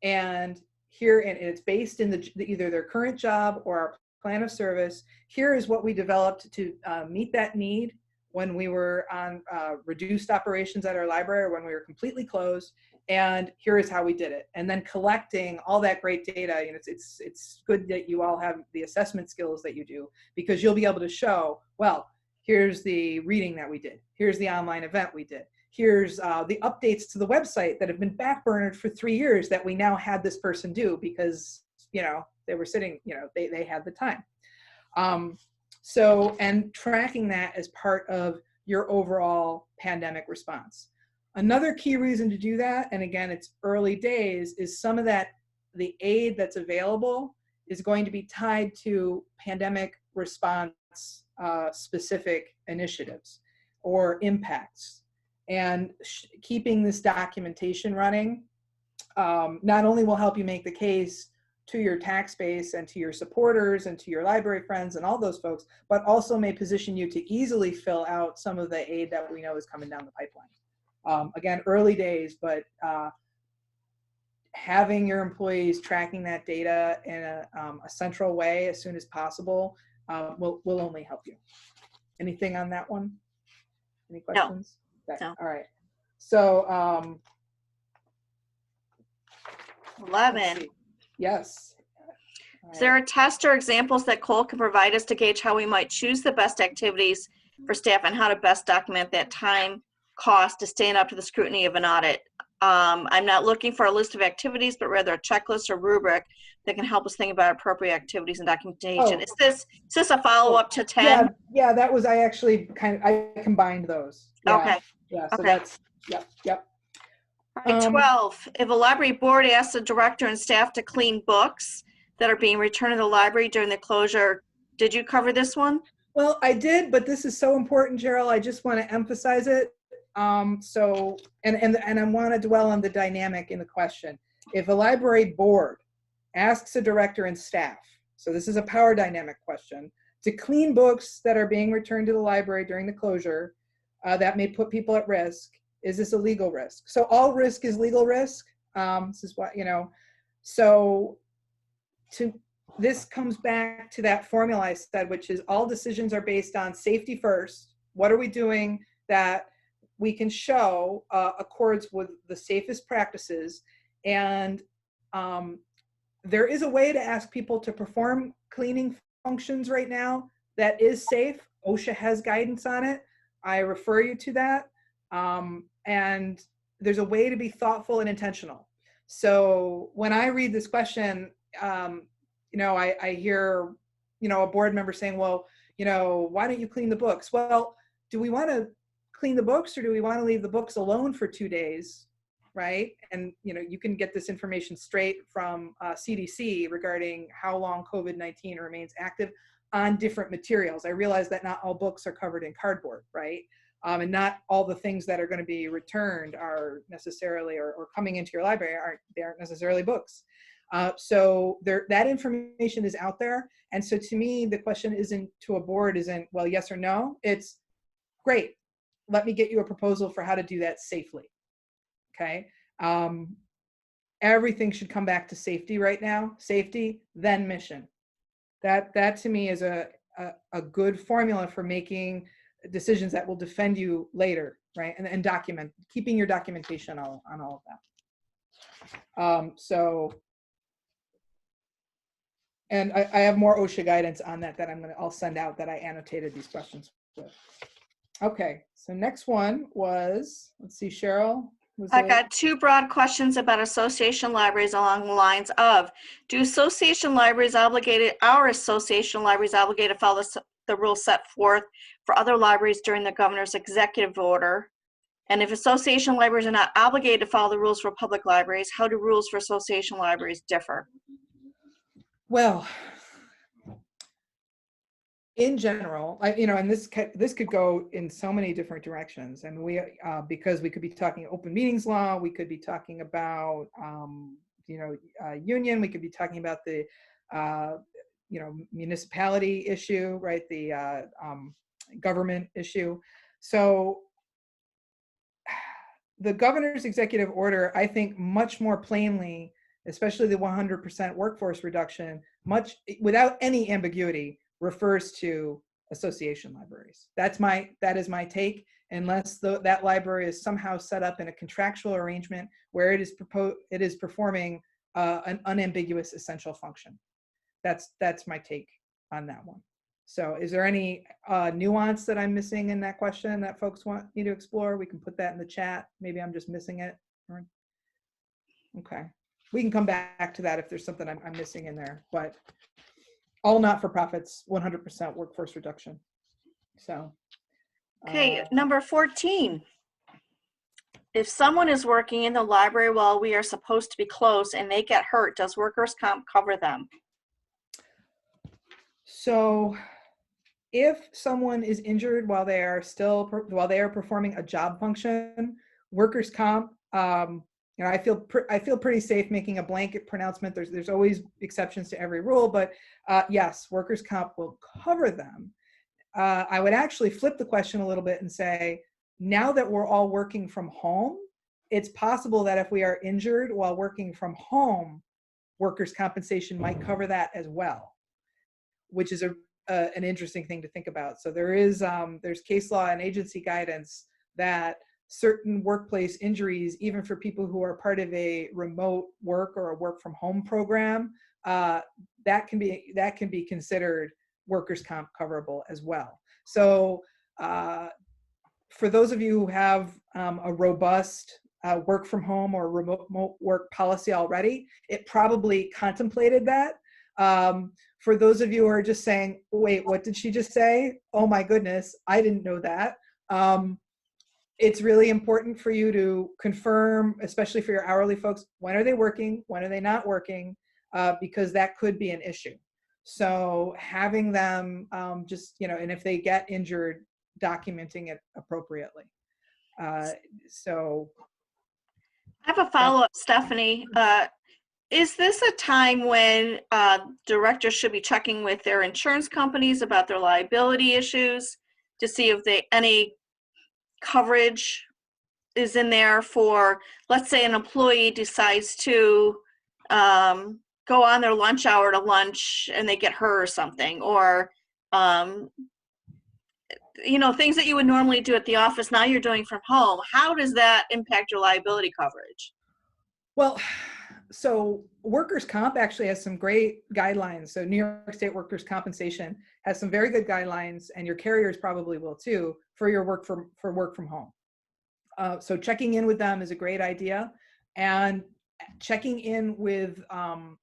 and it's based in either their current job or our plan of service. Here is what we developed to meet that need when we were on reduced operations at our library, or when we were completely closed, and here is how we did it. And then collecting all that great data. It's good that you all have the assessment skills that you do, because you'll be able to show, well, here's the reading that we did. Here's the online event we did. Here's the updates to the website that have been backburnered for 3 years that we now had this person do because, they were sitting, they had the time. So, and tracking that as part of your overall pandemic response. Another key reason to do that, and again, it's early days, is some of that, the aid that's available is going to be tied to pandemic response specific initiatives or impacts. And keeping this documentation running not only will help you make the case to your tax base and to your supporters and to your library friends and all those folks, but also may position you to easily fill out some of the aid that we know is coming down the pipeline. Again, early days, but having your employees tracking that data in a central way as soon as possible will only help you. Anything on that one? Any questions? No. Okay. All right. So Let's 11. see. Yes. Is there a test or examples that Cole can provide us to gauge how we might choose the best activities for staff and how to best document that time cost to stand up to the scrutiny of an audit? I'm not looking for a list of activities, but rather a checklist or rubric that can help us think about appropriate activities and documentation. Oh. Is this a follow-up to 10? Yeah, yeah, that was, I actually I combined those. Yeah, Okay. yeah, so Okay. that's, yep. All right, 12, if a library board asks the director and staff to clean books that are being returned to the library during the closure, did you cover this one? Well, I did, but this is so important, Gerald. I just want to emphasize it. So, and I want to dwell on the dynamic in the question. If a library board asks a director and staff, so this is a power dynamic question, to clean books that are being returned to the library during the closure that may put people at risk, is this a legal risk? So all risk is legal risk. This is what, so this comes back to that formula I said, which is all decisions are based on safety first. What are we doing that we can show accords with the safest practices? And there is a way to ask people to perform cleaning functions right now that is safe. OSHA has guidance on it. I refer you to that. And there's a way to be thoughtful and intentional. So when I read this question, I hear, a board member saying, well, why don't you clean the books? Well, do we want to clean the books or do we want to leave the books alone for 2 days? Right. And, you can get this information straight from CDC regarding how long COVID-19 remains active on different materials. I realize that not all books are covered in cardboard, right? And not all the things that are going to be returned are necessarily, or coming into your library, aren't necessarily books. So that information is out there. And so to me, the question isn't to a board, isn't, well, yes or no. It's great. Let me get you a proposal for how to do that safely. Okay. Everything should come back to safety right now. Safety, then mission. That to me is a good formula for making decisions that will defend you later, right? And keeping your documentation on all of that. And I have more OSHA guidance on that I'll send out, that I annotated these questions with. Okay, so next one was, let's see, Cheryl. I got 2 broad questions about association libraries along the lines of, our association libraries obligated to follow the rules set forth for other libraries during the governor's executive order? And if association libraries are not obligated to follow the rules for public libraries, how do rules for association libraries differ? Well, in general, and this could go in so many different directions. And because we could be talking open meetings law, we could be talking about, union, we could be talking about the, municipality issue, right? The government issue. So the governor's executive order, I think much more plainly, especially the 100% workforce reduction, without any ambiguity, refers to association libraries. That is my take, unless that library is somehow set up in a contractual arrangement where it is performing an unambiguous essential function. That's my take on that one. So is there any nuance that I'm missing in that question that folks want me to explore? We can put that in the chat. Maybe I'm just missing it. Okay, we can come back to that if there's something I'm missing in there, but all not-for-profits, 100% workforce reduction. So. Okay, number 14. If someone is working in the library while we are supposed to be closed and they get hurt, does workers' comp cover them? So if someone is injured while they are performing a job function, workers' comp, I feel pretty safe making a blanket pronouncement. There's always exceptions to every rule, but yes, workers' comp will cover them. I would actually flip the question a little bit and say, now that we're all working from home, it's possible that if we are injured while working from home, workers' compensation might cover that as well, which is an interesting thing to think about. So there's case law and agency guidance that certain workplace injuries, even for people who are part of a remote work or a work from home program, that can be considered workers' comp coverable as well. So for those of you who have a robust work from home or remote work policy already, it probably contemplated that. For those of you who are just saying, wait, what did she just say? Oh my goodness, I didn't know that. It's really important for you to confirm, especially for your hourly folks, when are they working, when are they not working, because that could be an issue. So having them just, and if they get injured, documenting it appropriately. So. I have a follow-up, Stephanie. Is this a time when directors should be checking with their insurance companies about their liability issues to see if any coverage is in there for, let's say an employee decides to go on their lunch hour to lunch and they get hurt or something, or things that you would normally do at the office, now you're doing from home. How does that impact your liability coverage? Well, so workers' comp actually has some great guidelines. So New York State Workers' Compensation has some very good guidelines, and your carriers probably will too, for your work from home. So checking in with them is a great idea, and checking in with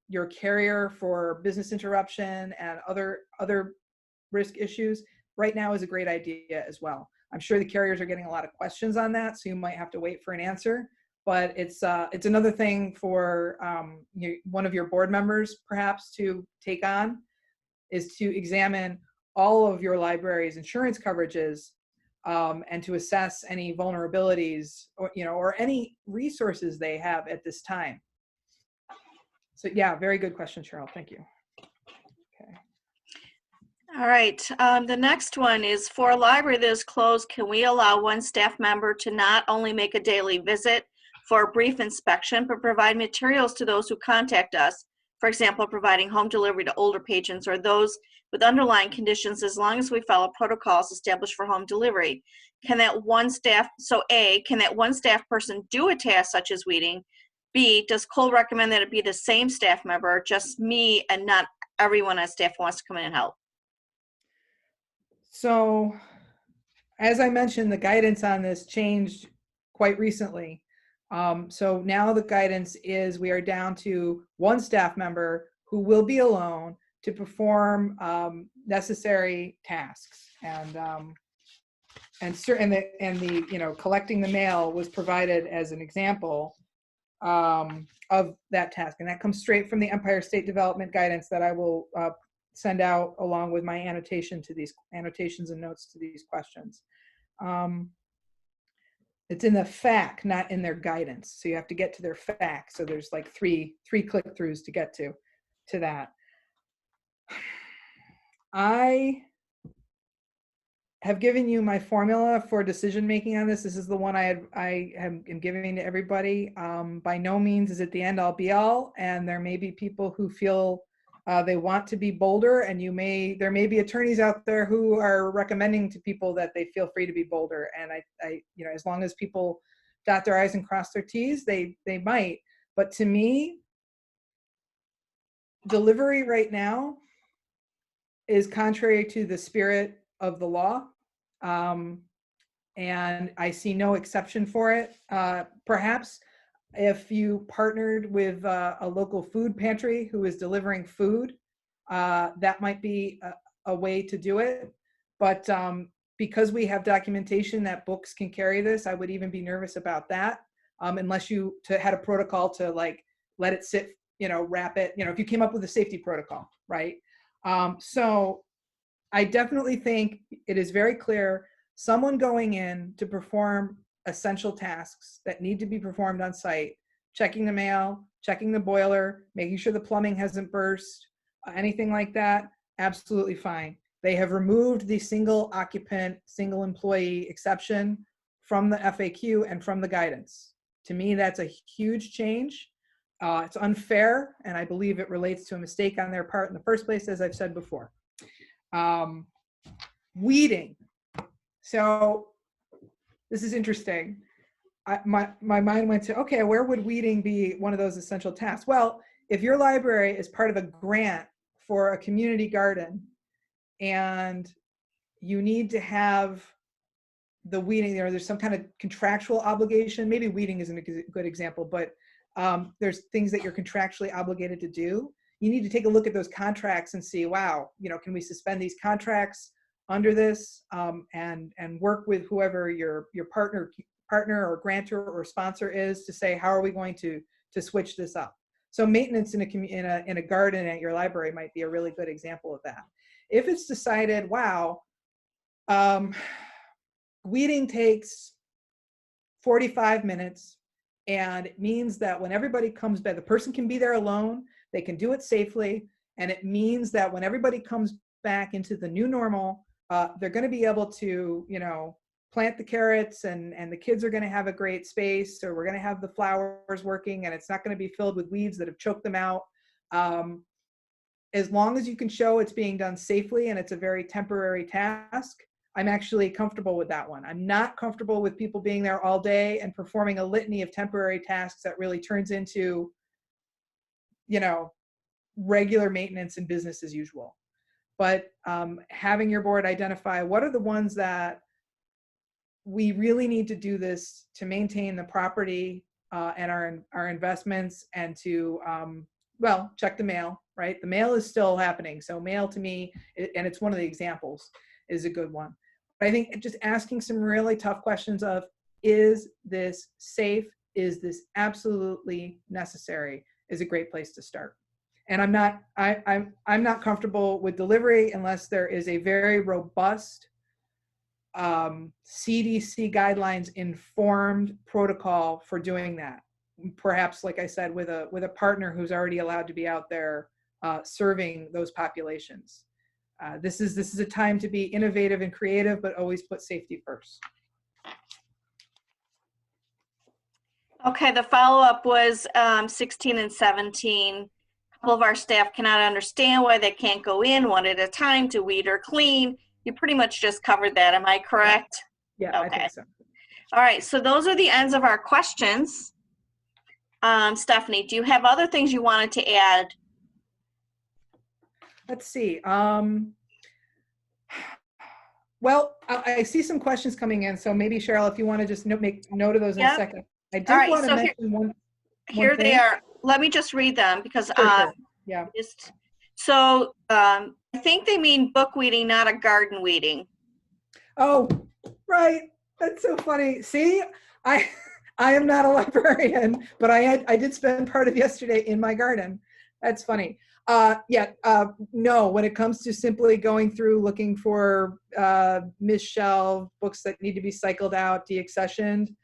your carrier for business interruption and other risk issues right now is a great idea as well. I'm sure the carriers are getting a lot of questions on that, so you might have to wait for an answer. But it's another thing for one of your board members perhaps to take on, is to examine all of your library's insurance coverages and to assess any vulnerabilities or any resources they have at this time. So yeah, very good question, Cheryl. Thank you. Okay. All right. The next one is, for a library that is closed, can we allow one staff member to not only make a daily visit for a brief inspection, but provide materials to those who contact us? For example, providing home delivery to older patrons or those with underlying conditions, as long as we follow protocols established for home delivery. Can that one staff person do a task such as weeding? B, does Cole recommend that it be the same staff member, just me, and not everyone on staff who wants to come in and help? So, as I mentioned, the guidance on this changed quite recently. So now the guidance is we are down to one staff member who will be alone to perform necessary tasks, and the collecting the mail was provided as an example of that task, and that comes straight from the Empire State Development guidance that I will send out along with my annotations and notes to these questions. It's in the FAQ, not in their guidance. So you have to get to their FAQ. So there's like three click-throughs to get to that. I have given you my formula for decision making on this. This is the one I am giving to everybody. By no means is it the end all be all, and there may be people who feel they want to be bolder, and there may be attorneys out there who are recommending to people that they feel free to be bolder. And I as long as people dot their I's and cross their T's, they might. But to me, delivery right now is contrary to the spirit of the law. And I see no exception for it. Perhaps if you partnered with a local food pantry who is delivering food, that might be a way to do it. But because we have documentation that books can carry this, I would even be nervous about that, unless you had a protocol to like let it sit, wrap it, if you came up with a safety protocol, right? So I definitely think it is very clear someone going in to perform essential tasks that need to be performed on site, checking the mail, checking the boiler, making sure the plumbing hasn't burst, anything like that, absolutely fine. They have removed the single occupant, single employee exception from the FAQ and from the guidance. To me, that's a huge change. It's unfair, and I believe it relates to a mistake on their part in the first place, as I've said before. Weeding. So this is interesting. my mind went to, okay, where would weeding be one of those essential tasks? Well, if your library is part of a grant for a community garden and you need to have the weeding there, there's some kind of contractual obligation. Maybe weeding isn't a good example, but there's things that you're contractually obligated to do. You need to take a look at those contracts and see, wow, can we suspend these contracts under this, and work with whoever your partner or grantor or sponsor is to say, how are we going to switch this up? So maintenance in a garden at your library might be a really good example of that. If it's decided, wow, weeding takes 45 minutes, and it means that when everybody comes back, the person can be there alone, they can do it safely, and it means that when everybody comes back into the new normal, they're going to be able to, plant the carrots, and the kids are going to have a great space, or we're going to have the flowers working, and it's not going to be filled with weeds that have choked them out. As long as you can show it's being done safely and it's a very temporary task, I'm actually comfortable with that one. I'm not comfortable with people being there all day and performing a litany of temporary tasks that really turns into, regular maintenance and business as usual. But having your board identify what are the ones that we really need to do this to maintain the property and our investments, and to check the mail, right? The mail is still happening. So mail to me, and it's one of the examples, is a good one. But I think just asking some really tough questions of, is this safe? Is this absolutely necessary? Is a great place to start. And I'm not comfortable with delivery unless there is a very robust CDC guidelines informed protocol for doing that. Perhaps, like I said, with a partner who's already allowed to be out there serving those populations. This is a time to be innovative and creative, but always put safety first. Okay, the follow-up was 16 and 17. A couple of our staff cannot understand why they can't go in one at a time to weed or clean. You pretty much just covered that. Am I correct? Yeah, okay. I think so. All right, so those are the ends of our questions. Stephanie, do you have other things you wanted to add? Let's see. Well, I see some questions coming in, so maybe Cheryl, if you want to just make note of those in a second. I did want to mention one. Here they are. Let me just read them because Sure. Yeah. So I think they mean book weeding, not a garden weeding. Oh, right. That's so funny. See, I am not a librarian, but I did spend part of yesterday in my garden. That's funny. No, when it comes to simply going through looking for misshelved books that need to be cycled out, deaccessioned,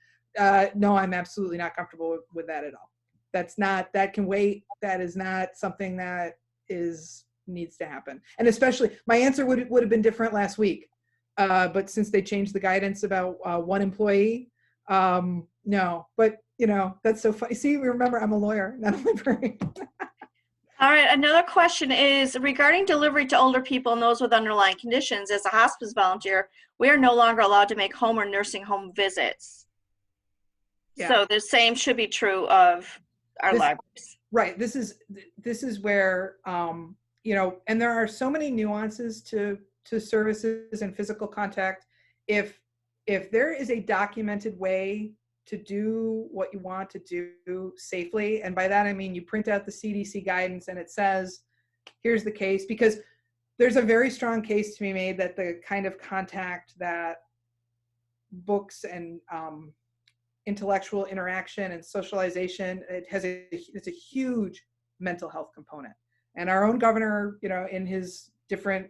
no, I'm absolutely not comfortable with that at all. That can wait. That is not something that needs to happen. And especially, my answer would have been different last week. But since they changed the guidance about one employee, no. But, that's so funny. See, remember, I'm a lawyer, not a librarian. All right, another question is regarding delivery to older people and those with underlying conditions. As a hospice volunteer, we are no longer allowed to make home or nursing home visits. Yeah. So the same should be true of our libraries. Right. This is where, and there are so many nuances to services and physical contact. If there is a documented way to do what you want to do safely, and by that I mean you print out the CDC guidance and it says, here's the case, because there's a very strong case to be made that the kind of contact that books and intellectual interaction and socialization, it's a huge mental health component. And our own governor, in his different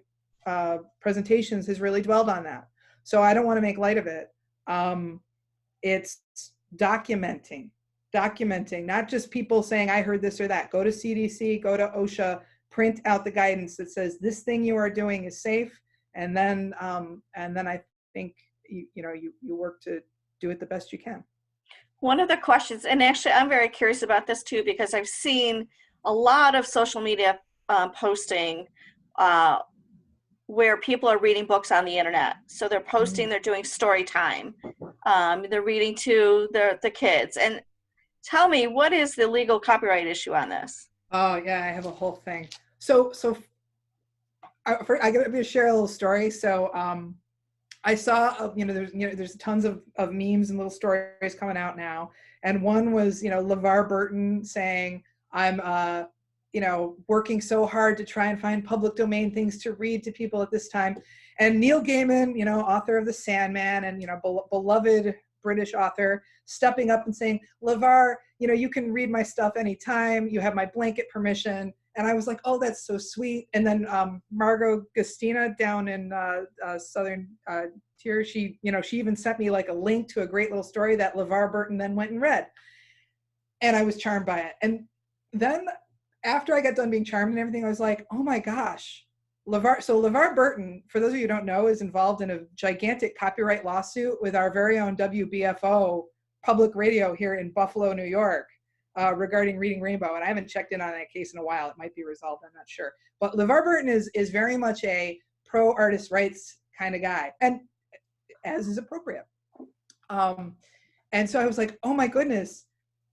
presentations has really dwelled on that. So I don't want to make light of it. It's documenting, not just people saying, I heard this or that. Go to CDC, go to OSHA, print out the guidance that says this thing you are doing is safe. And then I think, you work to do it the best you can. One of the questions, and actually I'm very curious about this too, because I've seen a lot of social media posting where people are reading books on the internet. So they're posting, they're doing story time. They're reading to the kids. And tell me, what is the legal copyright issue on this? Oh yeah, I have a whole thing. So I'm going to share a little story. So I saw, there's tons of memes and little stories coming out now. And one was, LeVar Burton saying, I'm, working so hard to try and find public domain things to read to people at this time. And Neil Gaiman, author of The Sandman and, beloved British author, stepping up and saying, LeVar, you can read my stuff anytime. You have my blanket permission. And I was like, oh, that's so sweet. And then Margot Gustina down in Southern Tier, she even sent me like a link to a great little story that LeVar Burton then went and read. And I was charmed by it. And then after I got done being charmed and everything, I was like, oh my gosh, LeVar Burton, for those of you who don't know, is involved in a gigantic copyright lawsuit with our very own WBFO public radio here in Buffalo, New York. Regarding Reading Rainbow, and I haven't checked in on that case in a while. It might be resolved, I'm not sure. But LeVar Burton is very much a pro-artist rights kind of guy, and as is appropriate. And so I was like, oh my goodness,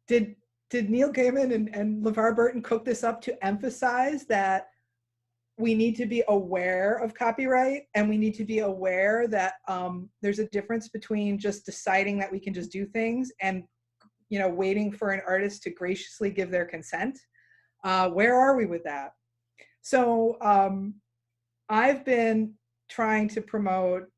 did Neil Gaiman and LeVar Burton cook this up to emphasize that we need to be aware of copyright, and we need to be aware that there's a difference between just deciding that we can just do things and waiting for an artist to graciously give their consent? Where are we with that? So I've been trying to promote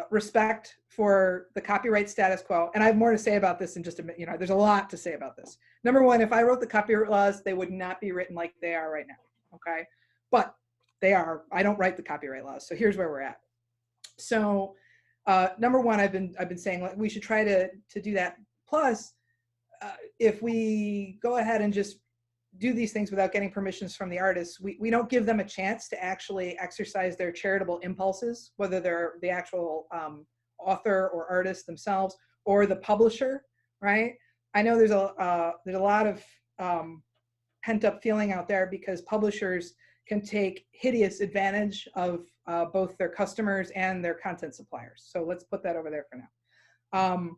respect for the copyright status quo. And I have more to say about this in just a minute. There's a lot to say about this. Number one, if I wrote the copyright laws, they would not be written like they are right now, okay? But they are. I don't write the copyright laws. So here's where we're at. So number one, I've been saying like we should try to do that. Plus, if we go ahead and just do these things without getting permissions from the artists, we don't give them a chance to actually exercise their charitable impulses, whether they're the actual author or artist themselves or the publisher, right? I know there's a lot of pent up feeling out there because publishers can take hideous advantage of both their customers and their content suppliers. So let's put that over there for now.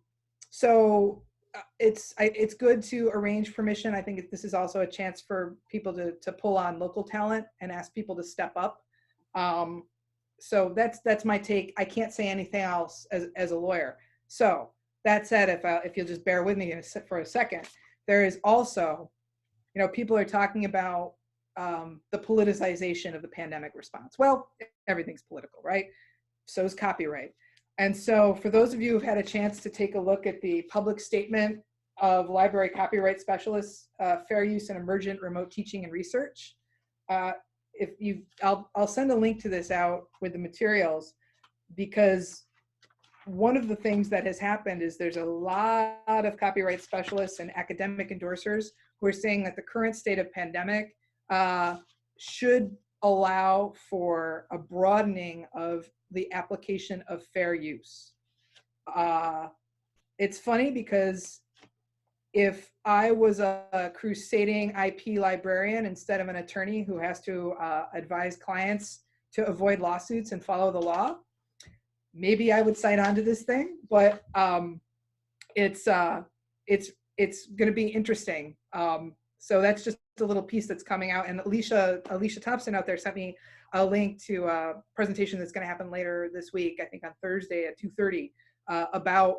It's good to arrange permission. I think this is also a chance for people to pull on local talent and ask people to step up. So that's my take. I can't say anything else as a lawyer. So that said, if you'll just bear with me for a second, there is also, people are talking about the politicization of the pandemic response. Well, everything's political, right? So is copyright. And so for those of you who've had a chance to take a look at the public statement of library copyright specialists, fair use and emergent remote teaching and research, I'll send a link to this out with the materials, because one of the things that has happened is there's a lot of copyright specialists and academic endorsers who are saying that the current state of pandemic should allow for a broadening of the application of fair use. It's funny because if I was a crusading IP librarian instead of an attorney who has to advise clients to avoid lawsuits and follow the law, maybe I would sign on to this thing. But it's going to be interesting. So that's just a little piece that's coming out. And Alicia Thompson out there sent me a link to a presentation that's going to happen later this week, I think on Thursday at 2:30, about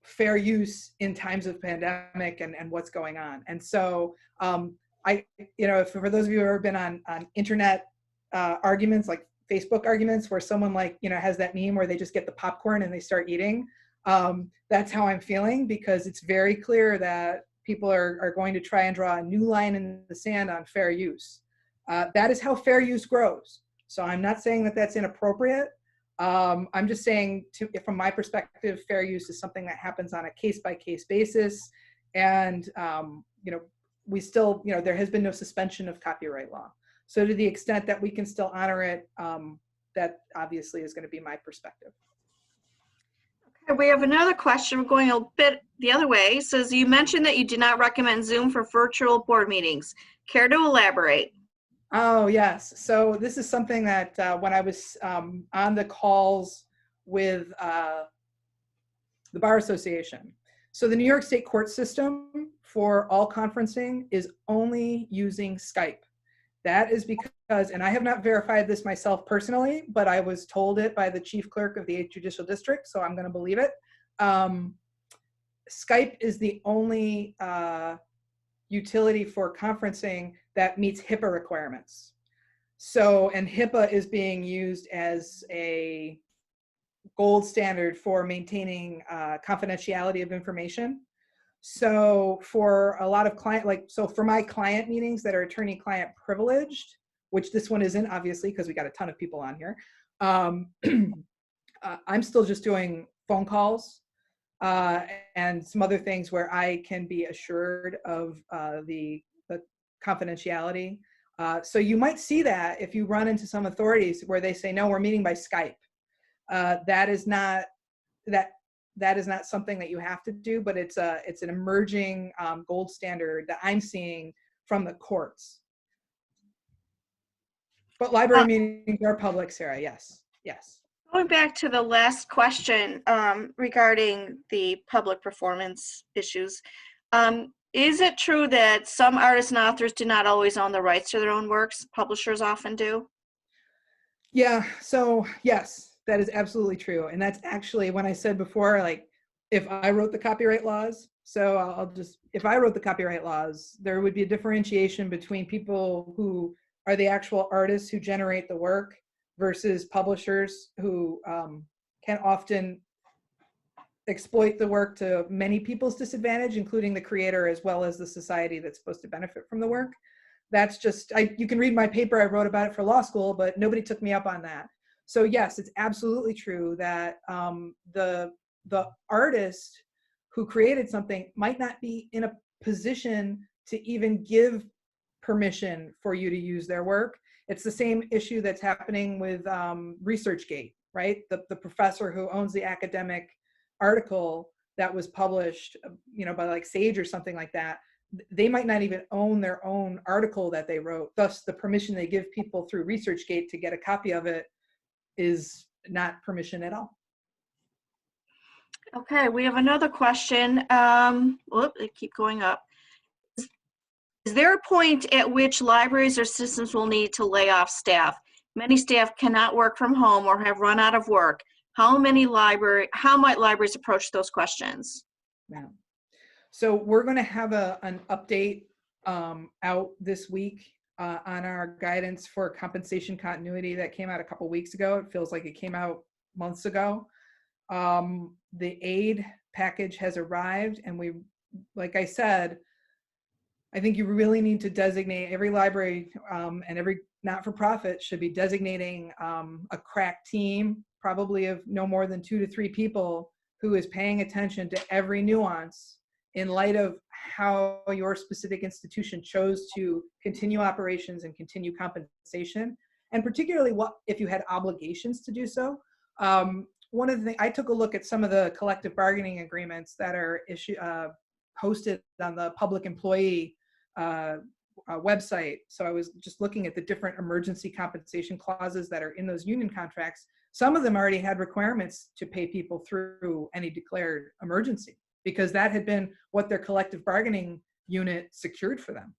fair use in times of pandemic and what's going on. And so for those of you who have ever been on internet arguments, like Facebook arguments, where someone has that meme where they just get the popcorn and they start eating, that's how I'm feeling, because it's very clear that people are going to try and draw a new line in the sand on fair use. That is how fair use grows. So I'm not saying that that's inappropriate. I'm just saying, from my perspective, fair use is something that happens on a case-by-case basis. And, we still, there has been no suspension of copyright law. So to the extent that we can still honor it, that obviously is going to be my perspective. Okay, we have another question. We're going a bit the other way. It says, you mentioned that you do not recommend Zoom for virtual board meetings. Care to elaborate? Oh, yes. So this is something that when I was on the calls with the Bar Association. So the New York State court system for all conferencing is only using Skype. That is because, and I have not verified this myself personally, but I was told it by the chief clerk of the 8th Judicial District, so I'm going to believe it. Skype is the only utility for conferencing that meets HIPAA requirements. So, and HIPAA is being used as a gold standard for maintaining confidentiality of information. So for a lot of so for my client meetings that are attorney-client privileged, which this one isn't obviously because we got a ton of people on here, I'm still just doing phone calls and some other things where I can be assured of the confidentiality. So you might see that if you run into some authorities where they say, no, we're meeting by Skype. That is not something that you have to do, but it's an emerging gold standard that I'm seeing from the courts. But library meetings are public, Sarah. Yes, yes. Going back to the last question regarding the public performance issues, is it true that some artists and authors do not always own the rights to their own works? Publishers often do. Yeah. So yes, that is absolutely true. And that's actually when I said before, like, if I wrote the copyright laws, so if I wrote the copyright laws, there would be a differentiation between people who are the actual artists who generate the work versus publishers who can often exploit the work to many people's disadvantage, including the creator as well as the society that's supposed to benefit from the work. That's just, you can read my paper, I wrote about it for law school, but nobody took me up on that. So yes, it's absolutely true that the artist who created something might not be in a position to even give permission for you to use their work. It's the same issue that's happening with ResearchGate, right? The professor who owns the academic article that was published, by like Sage or something like that, they might not even own their own article that they wrote. Thus, the permission they give people through ResearchGate to get a copy of it is not permission at all. Okay, we have another question. They keep going up. Is there a point at which libraries or systems will need to lay off staff? Many staff cannot work from home or have run out of work. How might libraries approach those questions? Yeah. So we're going to have an update out this week on our guidance for compensation continuity that came out a couple weeks ago. It feels like it came out months ago. The aid package has arrived, and we, like I said, I think you really need to designate every library and every not-for-profit should be designating a crack team, probably of no more than 2 to 3 people, who is paying attention to every nuance in light of how your specific institution chose to continue operations and continue compensation, and particularly what if you had obligations to do so. One of the things, I took a look at some of the collective bargaining agreements that are posted on the public employee website. So I was just looking at the different emergency compensation clauses that are in those union contracts. Some of them already had requirements to pay people through any declared emergency, because that had been what their collective bargaining unit secured for them.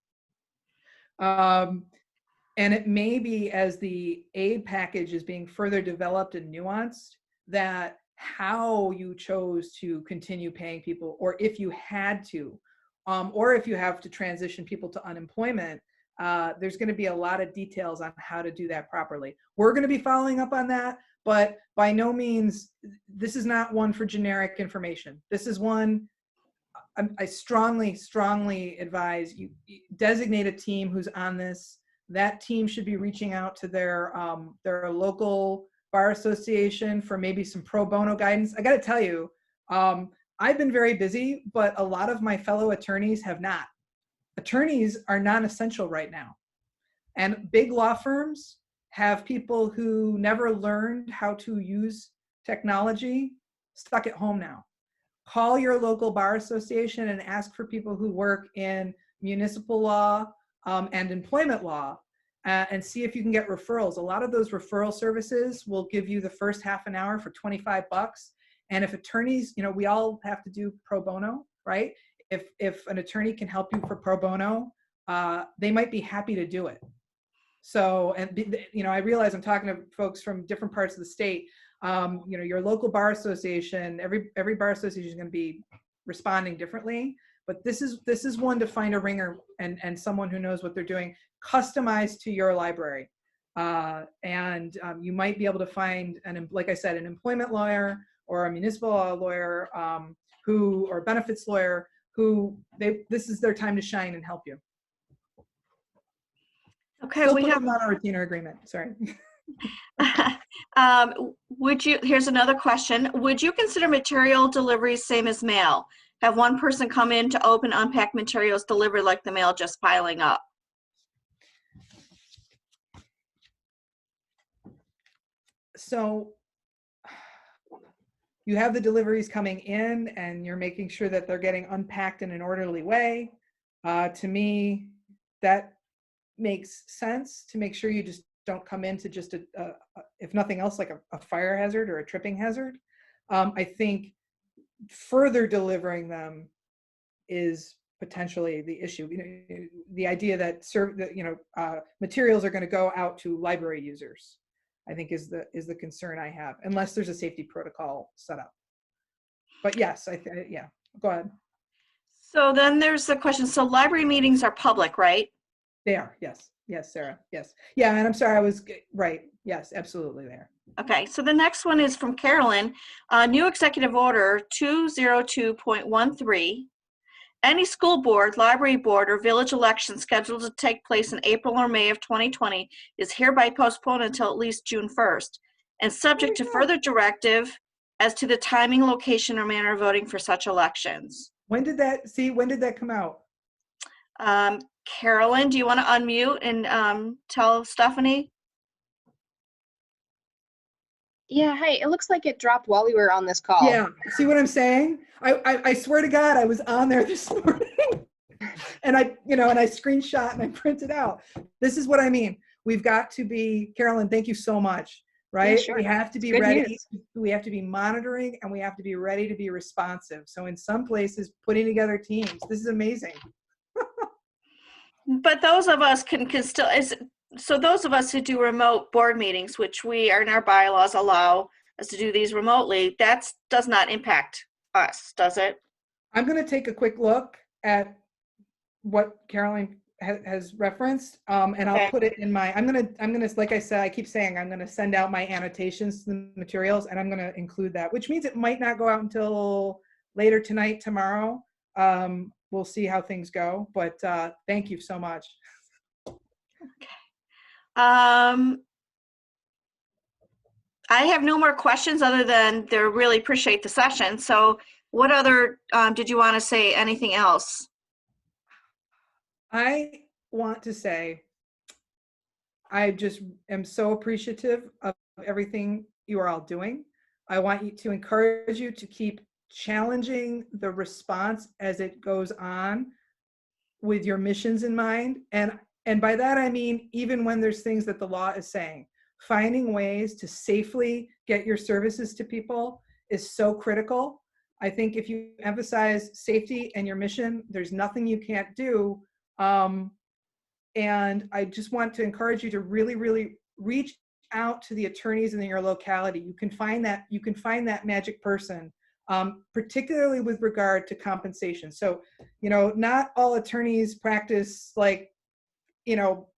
And it may be, as the aid package is being further developed and nuanced, that how you chose to continue paying people, or if you had to, or if you have to transition people to unemployment, there's going to be a lot of details on how to do that properly. We're going to be following up on that, but by no means, this is not one for generic information. This is one I strongly, strongly advise you designate a team who's on this. That team should be reaching out to their local bar association for maybe some pro bono guidance. I got to tell you, I've been very busy, but a lot of my fellow attorneys have not. Attorneys are non-essential right now. And big law firms have people who never learned how to use technology stuck at home now. Call your local bar association and ask for people who work in municipal law and employment law. and see if you can get referrals. A lot of those referral services will give you the first half an hour for $25. And if attorneys, you know, we all have to do pro bono, right? If an attorney can help you for pro bono, they might be happy to do it. So, and you know, I realize I'm talking to folks from different parts of the state. You know, your local bar association, every bar association is going to be responding differently. But this is one to find a ringer and someone who knows what they're doing, customized to your library. You might be able to find, like I said, an employment lawyer or a municipal law lawyer or benefits lawyer who this is their time to shine and help you. Okay, Still we put have. them on a retainer agreement. Sorry. Here's another question. Would you consider material deliveries same as mail? Have one person come in to open, unpack materials, delivered like the mail just piling up? So you have the deliveries coming in and you're making sure that they're getting unpacked in an orderly way. To me, that makes sense, to make sure you just don't come into just if nothing else, like a fire hazard or a tripping hazard. I think further delivering them is potentially the issue. You know, the idea that materials are going to go out to library users, I think is the concern I have, unless there's a safety protocol set up. But yes, yeah, go ahead. So then there's the question. So library meetings are public, right? They are, yes. Yes, Sarah, yes. Yeah, and I'm sorry, I was right. Yes, absolutely there. Okay, so the next one is from Carolyn. New Executive Order 202.13. Any school board, library board, or village election scheduled to take place in April or May of 2020 is hereby postponed until at least June 1st, and subject to further directive as to the timing, location, or manner of voting for such elections. When did that come out? Carolyn, do you want to unmute and tell Stephanie? Yeah, hi. It looks like it dropped while we were on this call. Yeah, see what I'm saying? I swear to God, I was on there this morning and I screenshot and I printed out. This is what I mean. We've got to be, Carolyn, thank you so much, right? Yeah, sure. We have to be ready. News. We have to be monitoring and we have to be ready to be responsive. So in some places, putting together teams, this is amazing. But those of us can still, so those of us who do remote board meetings, which we are in our bylaws allow us to do these remotely, that does not impact us, does it? I'm going to take a quick look at what Caroline has referenced, and I'll put it in my, I'm going to, like I said, I keep saying, I'm going to send out my annotations to the materials and I'm going to include that, which means it might not go out until later tonight, tomorrow. We'll see how things go, but thank you so much. Okay. I have no more questions other than they really appreciate the session. So what other, did you want to say anything else? I want to say, I just am so appreciative of everything you are all doing. I want you to encourage you to keep challenging the response as it goes on with your missions in mind. And by that, I mean, even when there's things that the law is saying, finding ways to safely get your services to people is so critical. I think if you emphasize safety and your mission, there's nothing you can't do. And I just want to encourage you to really, really reach out to the attorneys in your locality. You can find that magic person, particularly with regard to compensation. So, not all attorneys practice like,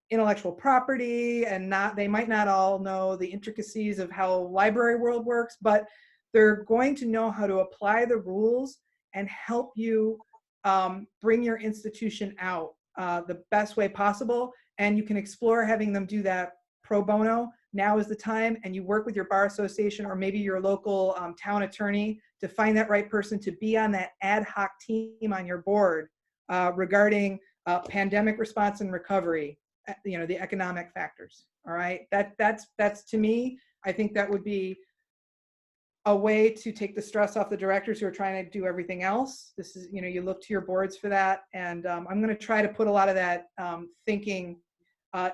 intellectual property, and they might not all know the intricacies of how library world works, but they're going to know how to apply the rules and help you bring your institution out the best way possible. And you can explore having them do that pro bono. Now is the time, and you work with your bar association or maybe your local town attorney to find that right person to be on that ad hoc team on your board regarding pandemic response and recovery, the economic factors. All right, that's to me, I think that would be a way to take the stress off the directors who are trying to do everything else. This is, you look to your boards for that. And I'm going to try to put a lot of that thinking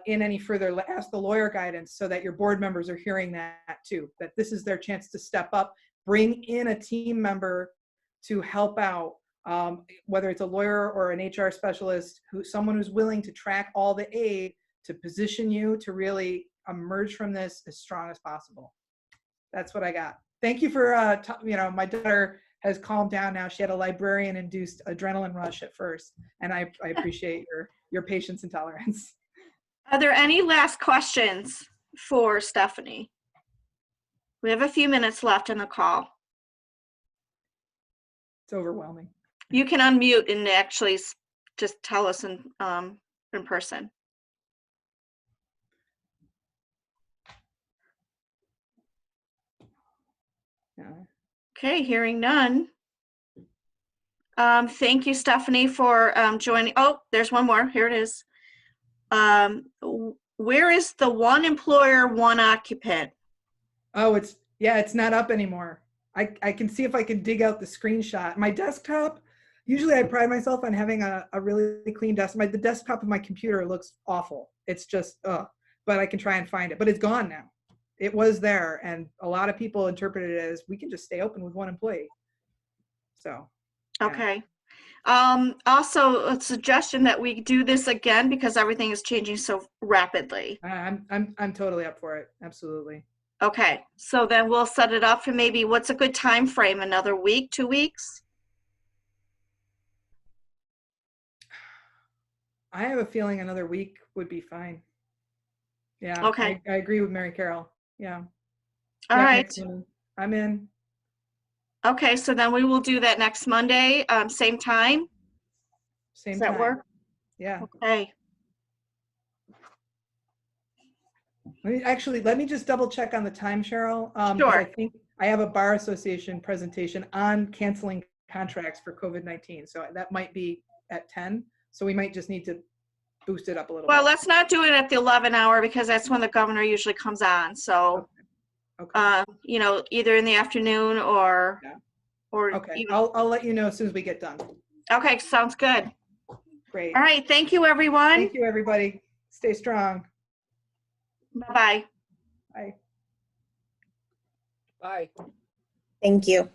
in any further Ask the Lawyer guidance, so that your board members are hearing that too, that this is their chance to step up, bring in a team member to help out, whether it's a lawyer or an HR specialist, someone who's willing to track all the aid to position you to really emerge from this as strong as possible. That's what I got. Thank you for, my daughter has calmed down now. She had a librarian-induced adrenaline rush at first, and I appreciate your patience and tolerance. Are there any last questions for Stephanie? We have a few minutes left in the call. It's overwhelming. You can unmute and actually just tell us in person. Yeah. Okay, hearing none. Thank you, Stephanie, for joining. Oh, there's one more. Here it is. Where is the one employer, one occupant? Oh, it's not up anymore. I can see if I can dig out the screenshot. My desktop, usually I pride myself on having a really clean desktop. The desktop of my computer looks awful. It's just, but I can try and find it. But it's gone now. It was there, and a lot of people interpreted it as we can just stay open with one employee. So. Yeah. Okay. Also, a suggestion that we do this again because everything is changing so rapidly. I'm totally up for it. Absolutely. Okay, so then we'll set it up for maybe, what's a good time frame? Another week, 2 weeks? I have a feeling another week would be fine. Yeah. Okay. I agree with Mary Carol. Yeah. All right. I'm in. Okay, so then we will do that next Monday, same time. Same Does that time. work? Yeah. Okay. Let me just double check on the time, Cheryl. 'Cause Sure. I think I have a bar association presentation on canceling contracts for COVID-19. So that might be at 10. So we might just need to boost it up a little Well, bit. let's not do it at the 11 hour because that's when the governor usually comes on. So, Okay. either in the afternoon or, Yeah. or Okay. even. I'll let you know as soon as we get done. Okay, sounds good. Great. All right, thank you, everyone. Thank you, everybody. Stay strong. Bye-bye. Bye. Bye. Thank you.